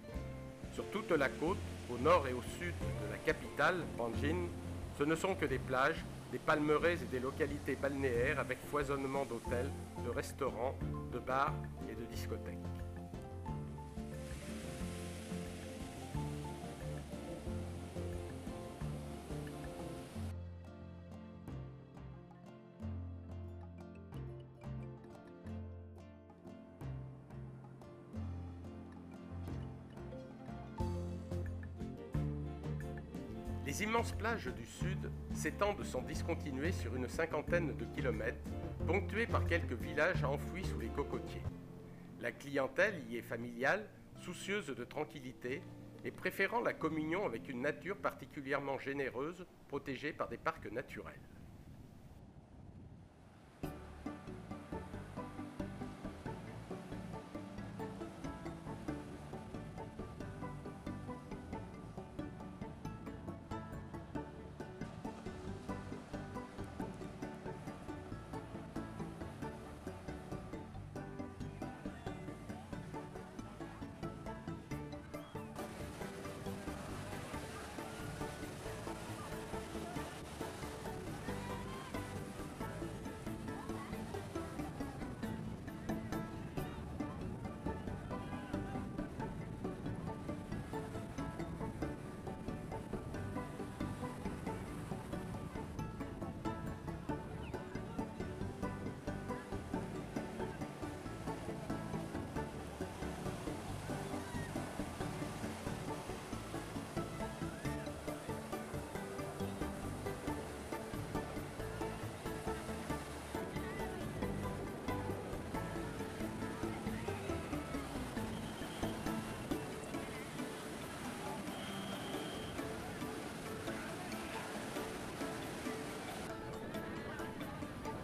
Sur toute la côte, au nord et au sud de la capitale, Panjin, ce ne sont que des plages, des palmeraies et des localités balnéaires avec foisonnement d'hôtels, de restaurants, de bars et de discothèques. Les immenses plages du sud s'étendent sans discontinuer sur une cinquantaine de kilomètres, ponctuées par quelques villages enfouis sous les cocotiers. La clientèle y est familiale, soucieuse de tranquillité et préférant la communion avec une nature particulièrement généreuse, protégée par des parcs naturels.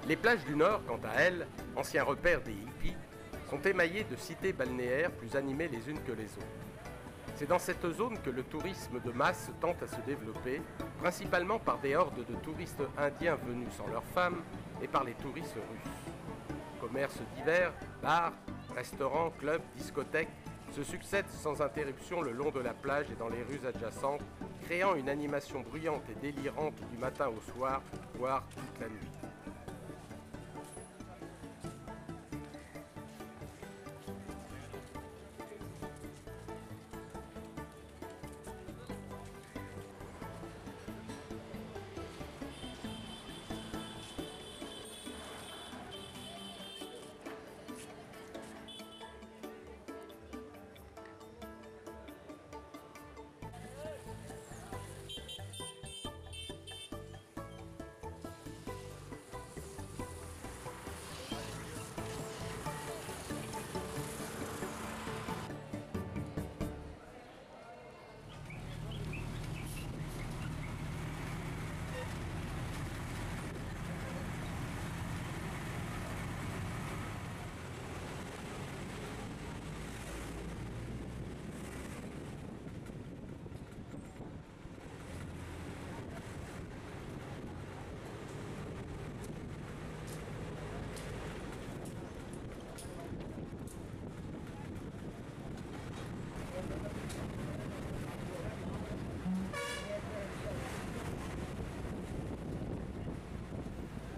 Les plages du Nord, quant à elles, anciens repères des hippies, sont émaillées de cités balnéaires plus animées les unes que les autres. C'est dans cette zone que le tourisme de masse tente à se développer, principalement par des hordes de touristes indiens venus sans leurs femmes et par les touristes russes. Commerces divers, bars, restaurants, clubs, discothèques se succèdent sans interruption le long de la plage et dans les rues adjacentes, créant une animation bruyante et délirante du matin au soir, voire toute la nuit.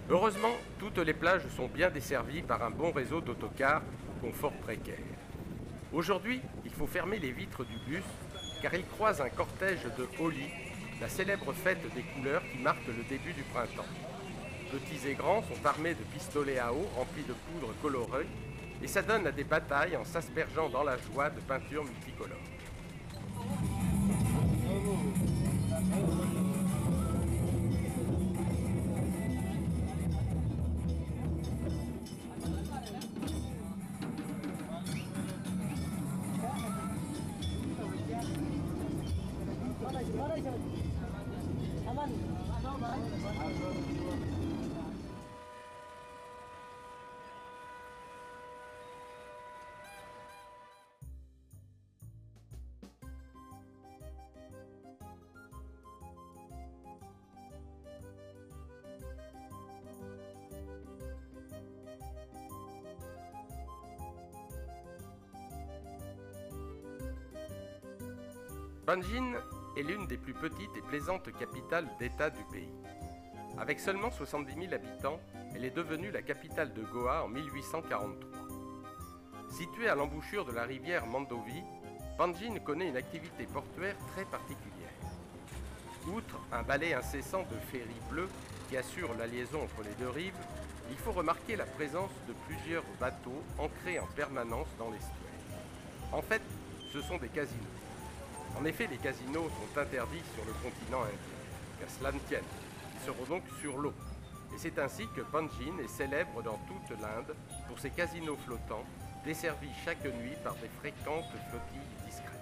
Heureusement, toutes les plages sont bien desservies par un bon réseau d'autocars, confort précaire. Aujourd'hui, il faut fermer les vitres du bus car il croise un cortège de Holi, la célèbre fête des couleurs qui marque le début du printemps. Petits et grands sont armés de pistolets à eau remplis de poudre colorée et s'adonnent à des batailles en s'aspergeant dans la joie de peintures multicolores. Panjin est l'une des plus petites et plaisantes capitales d'État du pays. Avec seulement 70 000 habitants, elle est devenue la capitale de Goa en 1843. Située à l'embouchure de la rivière Mandovi, Panjin connaît une activité portuaire très particulière. Outre un balai incessant de ferries bleues qui assurent la liaison entre les deux rives, il faut remarquer la présence de plusieurs bateaux ancrés en permanence dans l'estuaire. En fait, ce sont des casinos. En effet, les casinos sont interdits sur le continent indien, qu'à cela ne tienne. Ils seront donc sur l'eau. Et c'est ainsi que Panjin est célèbre dans toute l'Inde pour ses casinos flottants, desservis chaque nuit par des fréquentes flottilles discrètes.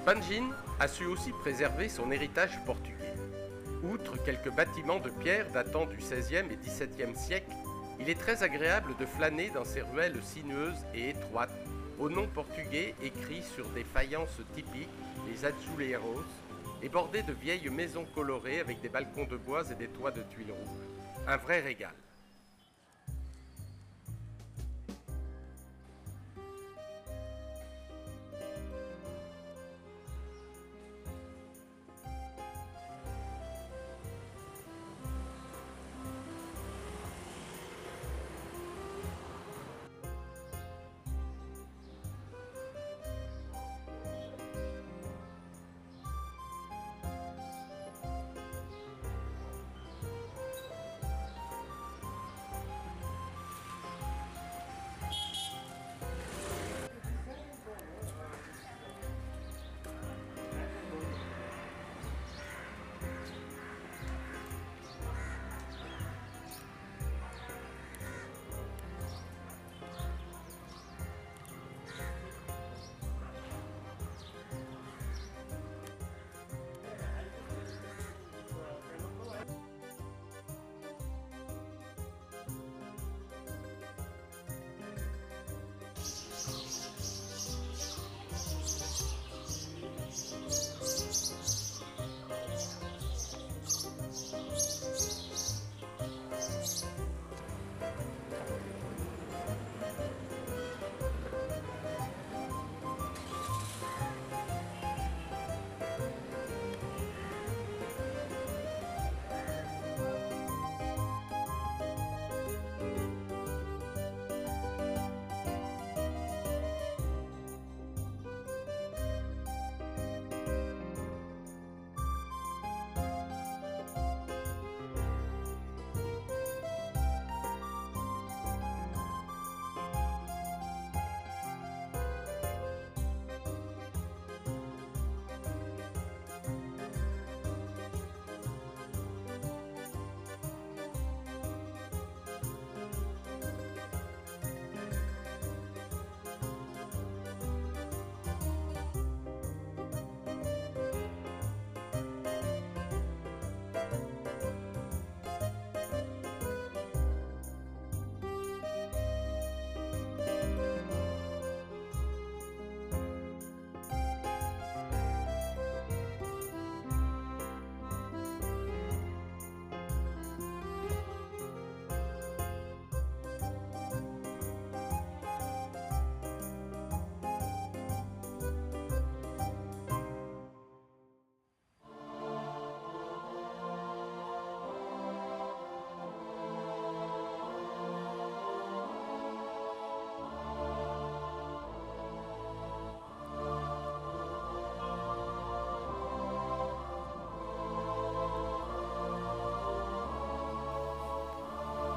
Panjin a su aussi préserver son héritage portugais. Outre quelques bâtiments de pierre datant du XVIe et XVIIe siècle, il est très agréable de flâner dans ces ruelles sinueuses et étroites, au nom portugais écrit sur des faïences typiques, les azuleiros, et bordées de vieilles maisons colorées avec des balcons de bois et des toits de tuiles rouges. Un vrai régal.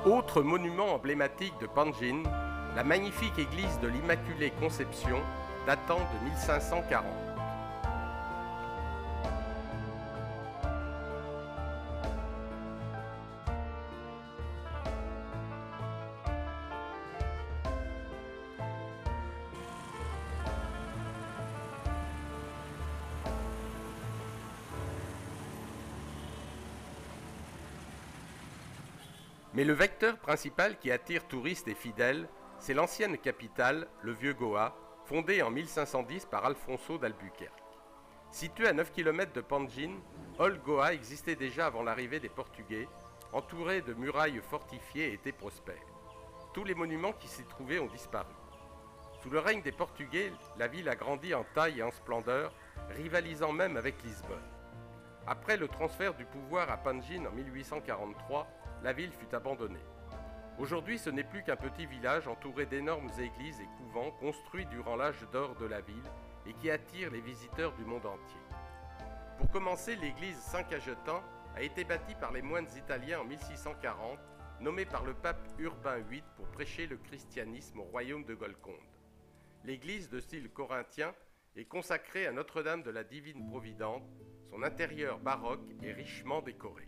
Autre monument emblématique de Panjin, la magnifique église de l'Immaculée Conception datant de 1540. Mais le vecteur principal qui attire touristes et fidèles, c'est l'ancienne capitale, le vieux Goa, fondée en 1510 par Alfonso d'Albuquerque. Situé à 9 km de Panjin, Old Goa existait déjà avant l'arrivée des Portugais, entouré de murailles fortifiées et était prospère. Tous les monuments qui s'y trouvaient ont disparu. Sous le règne des Portugais, la ville a grandi en taille et en splendeur, rivalisant même avec Lisbonne. Après le transfert du pouvoir à Panjin en 1843, la ville fut abandonnée. Aujourd'hui, ce n'est plus qu'un petit village entouré d'énormes églises et couvents construits durant l'âge d'or de la ville et qui attire les visiteurs du monde entier. Pour commencer, l'église Saint-Cajetan a été bâtie par les moines italiens en 1640, nommés par le pape Urbain VIII pour prêcher le christianisme au royaume de Golconde. L'église de style corinthien est consacrée à Notre-Dame de la Divine Providence, son intérieur baroque est richement décoré.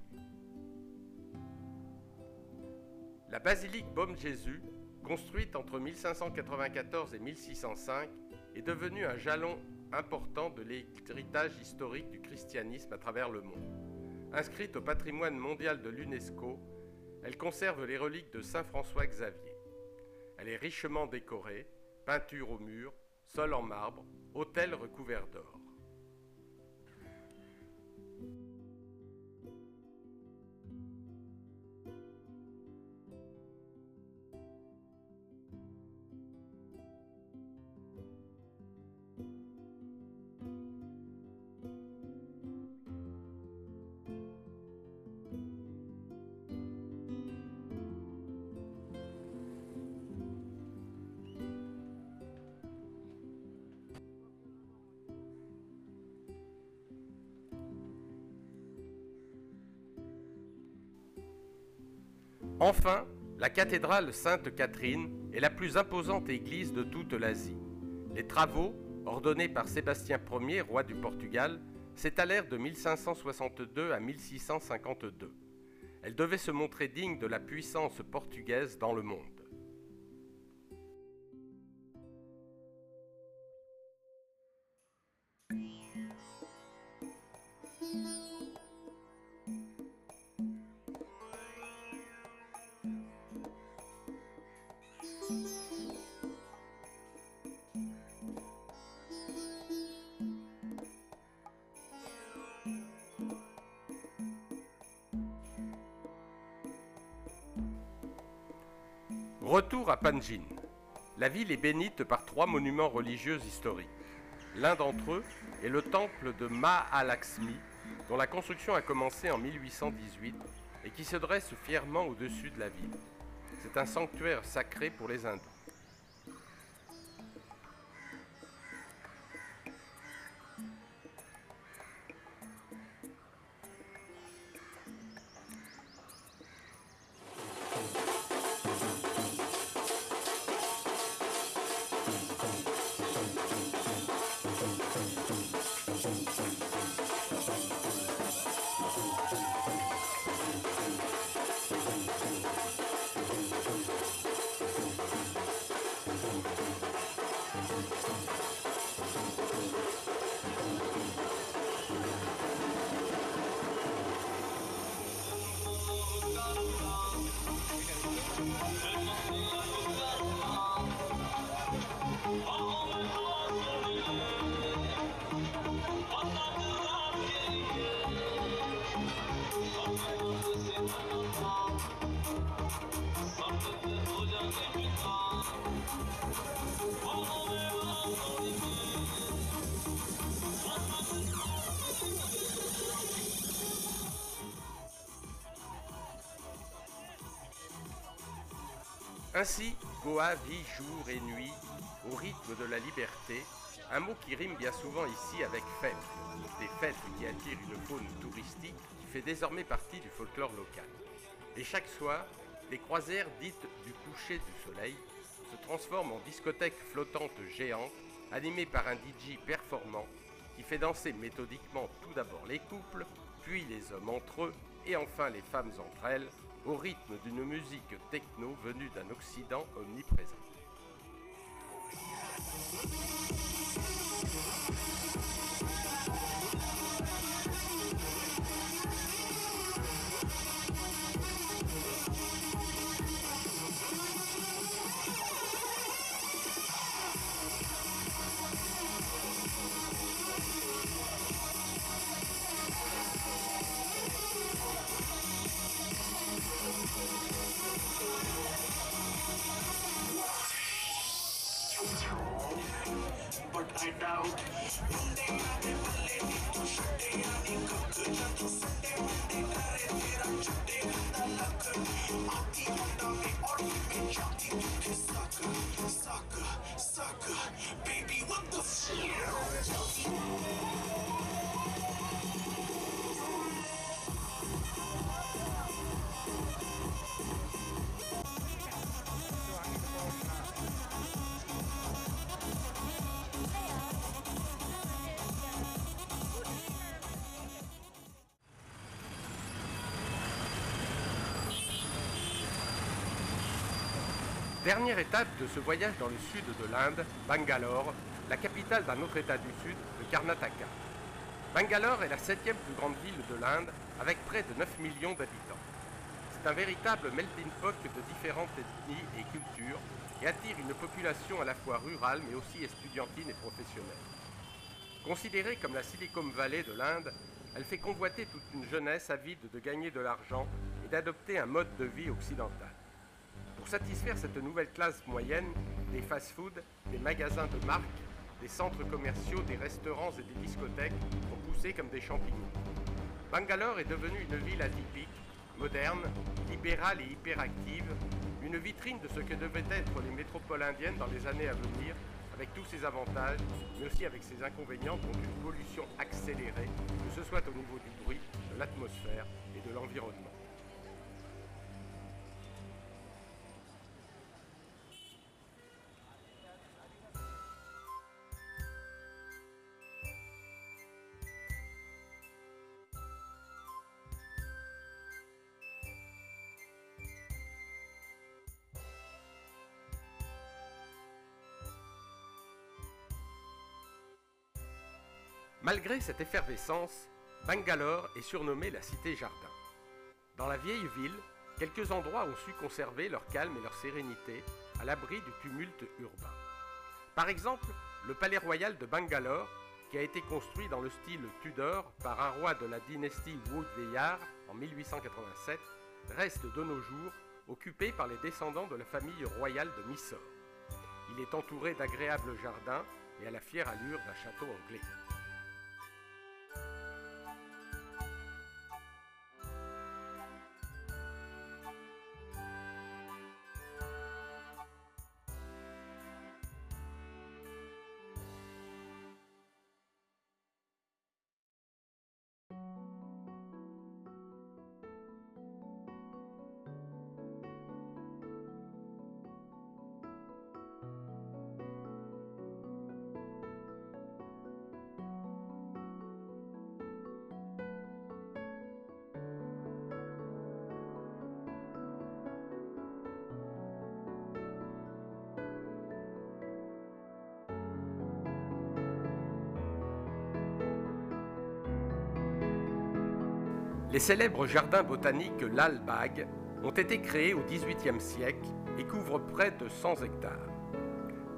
La basilique Baume-Jésus, construite entre 1594 et 1605, est devenue un jalon important de l'héritage historique du christianisme à travers le monde. Inscrite au patrimoine mondial de l'UNESCO, elle conserve les reliques de Saint François Xavier. Elle est richement décorée, peintures au mur, sol en marbre, autel recouvert d'or. Enfin, la cathédrale Sainte-Catherine est la plus imposante église de toute l'Asie. Les travaux, ordonnés par Sébastien Ier, roi du Portugal, s'étalèrent de 1562 à 1652. Elle devait se montrer digne de la puissance portugaise dans le monde. Retour à Panjin. La ville est bénite par 3 monuments religieux historiques. L'un d'entre eux est le temple de Mahalakshmi, dont la construction a commencé en 1818 et qui se dresse fièrement au-dessus de la ville. C'est un sanctuaire sacré pour les hindous. Ainsi, Goa vit jour et nuit au rythme de la liberté, un mot qui rime bien souvent ici avec fête, des fêtes qui attirent une faune touristique qui fait désormais partie du folklore local. Et chaque soir, les croisières dites du coucher du soleil se transforment en discothèques flottantes géantes animées par un DJ performant qui fait danser méthodiquement tout d'abord les couples, puis les hommes entre eux et enfin les femmes entre elles, au rythme d'une musique techno venue d'un Occident omniprésent. Dernière étape de ce voyage dans le sud de l'Inde, Bangalore, la capitale d'un autre état du sud, le Karnataka. Bangalore est la 7e plus grande ville de l'Inde, avec près de 9 millions d'habitants. C'est un véritable melting pot de différentes ethnies et cultures et attire une population à la fois rurale mais aussi estudiantine et professionnelle. Considérée comme la Silicon Valley de l'Inde, elle fait convoiter toute une jeunesse avide de gagner de l'argent et d'adopter un mode de vie occidental. Pour satisfaire cette nouvelle classe moyenne, des fast-foods, des magasins de marque, des centres commerciaux, des restaurants et des discothèques ont poussé comme des champignons. Bangalore est devenue une ville atypique, moderne, libérale et hyperactive, une vitrine de ce que devaient être les métropoles indiennes dans les années à venir, avec tous ses avantages, mais aussi avec ses inconvénients, dont une pollution accélérée, que ce soit au niveau du bruit, de l'atmosphère et de l'environnement. Malgré cette effervescence, Bangalore est surnommée la cité-jardin. Dans la vieille ville, quelques endroits ont su conserver leur calme et leur sérénité à l'abri du tumulte urbain. Par exemple, le palais royal de Bangalore, qui a été construit dans le style Tudor par un roi de la dynastie Wodeyar en 1887, reste de nos jours occupé par les descendants de la famille royale de Mysore. Il est entouré d'agréables jardins et a la fière allure d'un château anglais. Les célèbres jardins botaniques Lal Bagh ont été créés au XVIIIe siècle et couvrent près de 100 hectares.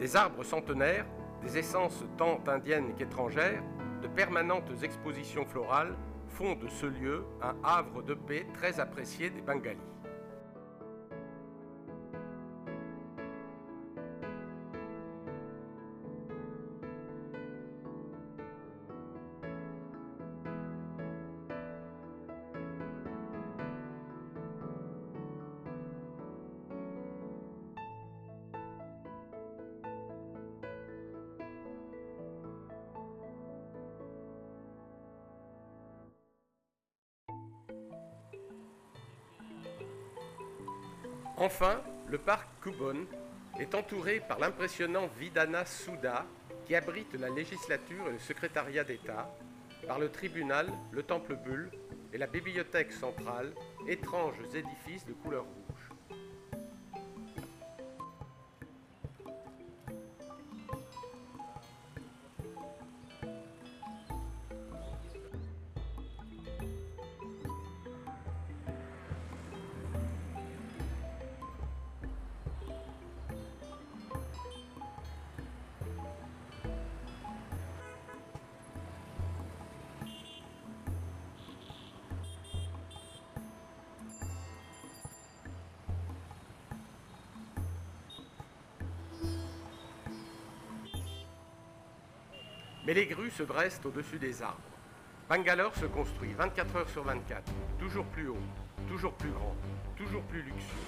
Des arbres centenaires, des essences tant indiennes qu'étrangères, de permanentes expositions florales font de ce lieu un havre de paix très apprécié des Bengalis. Enfin, le parc Kubon est entouré par l'impressionnant Vidhana Soudha qui abrite la législature et le secrétariat d'État, par le tribunal, le temple Bulle et la bibliothèque centrale, étranges édifices de couleur rouge. Mais les grues se dressent au-dessus des arbres. Bangalore se construit 24 heures sur 24, toujours plus haut, toujours plus grand, toujours plus luxueux.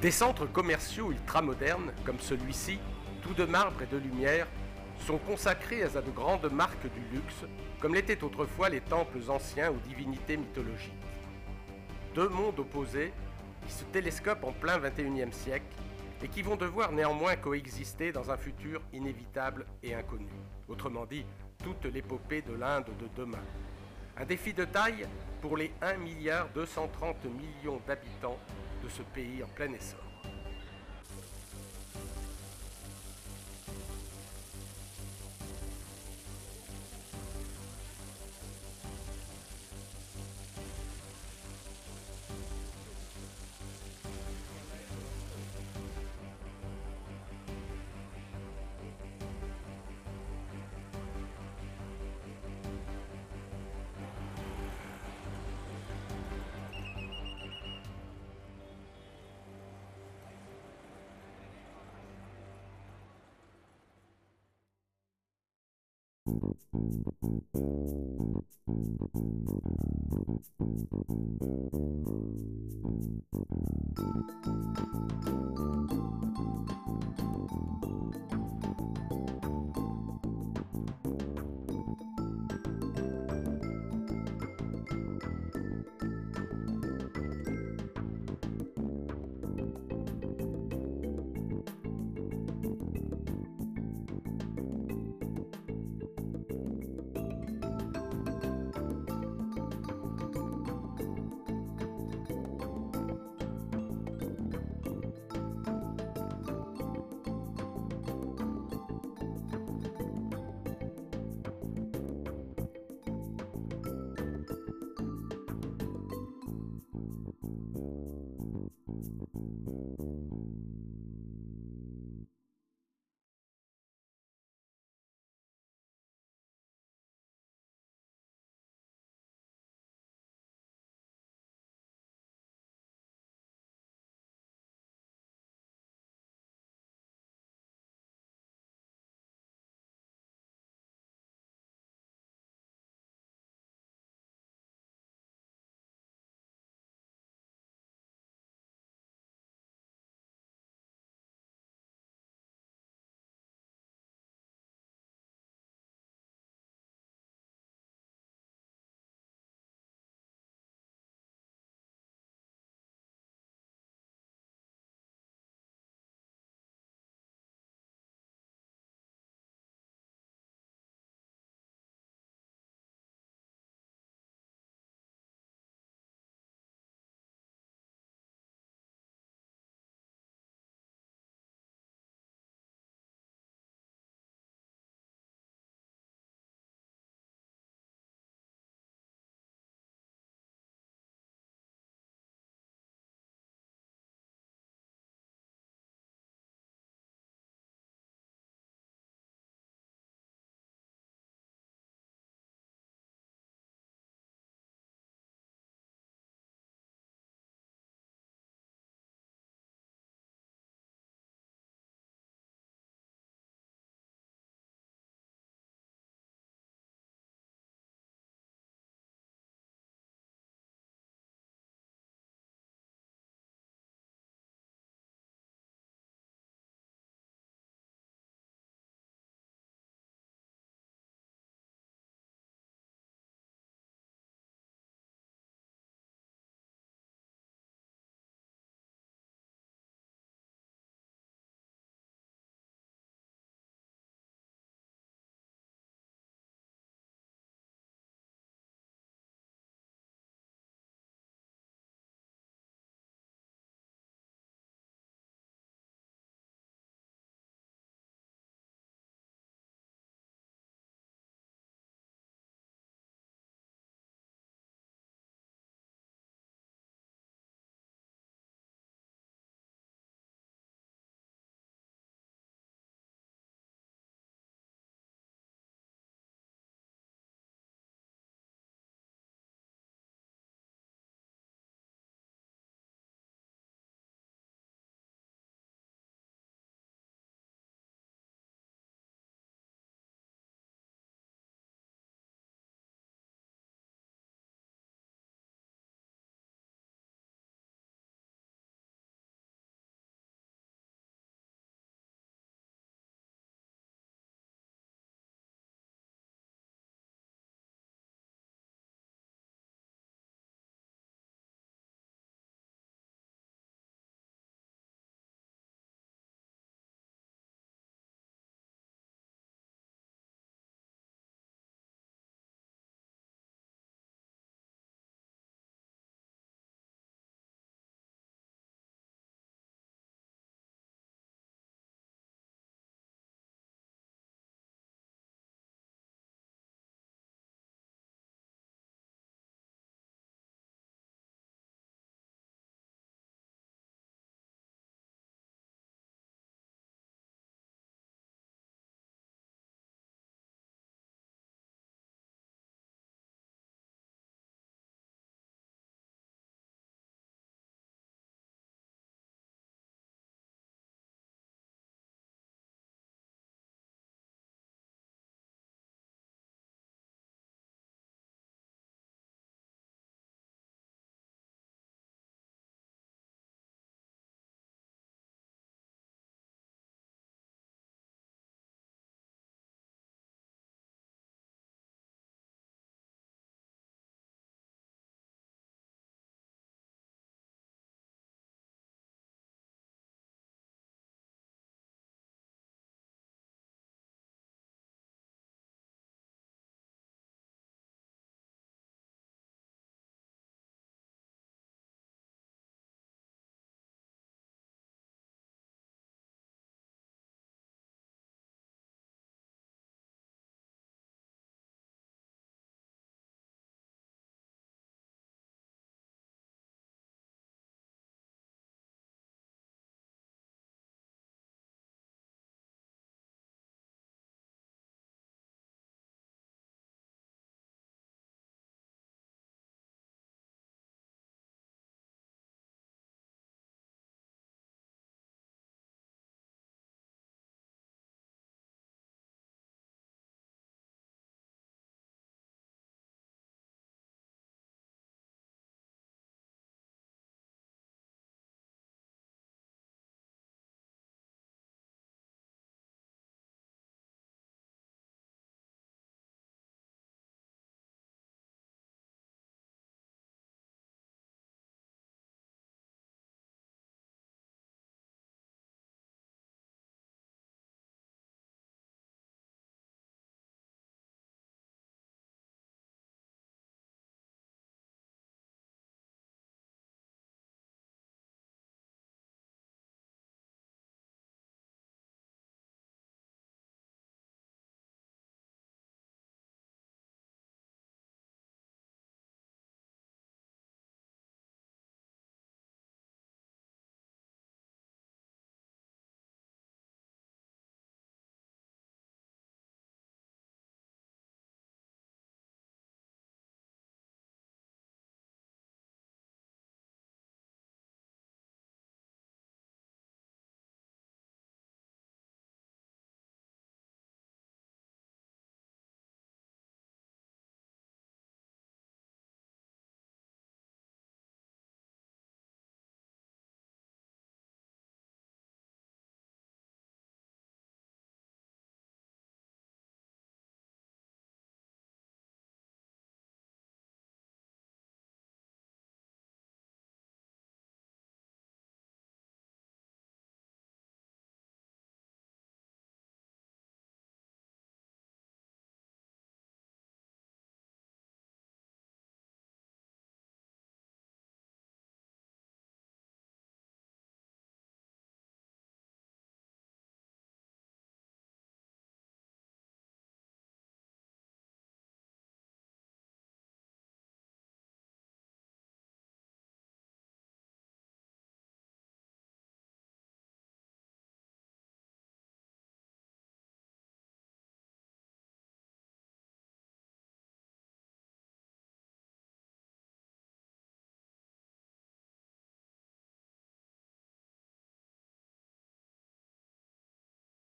Des centres commerciaux ultramodernes, comme celui-ci, tout de marbre et de lumière, sont consacrés à de grandes marques du luxe, comme l'étaient autrefois les temples anciens aux divinités mythologiques. Deux mondes opposés qui se télescopent en plein XXIe siècle et qui vont devoir néanmoins coexister dans un futur inévitable et inconnu. Autrement dit, toute l'épopée de l'Inde de demain. Un défi de taille pour les 1,230 milliard d'habitants de ce pays en plein essor.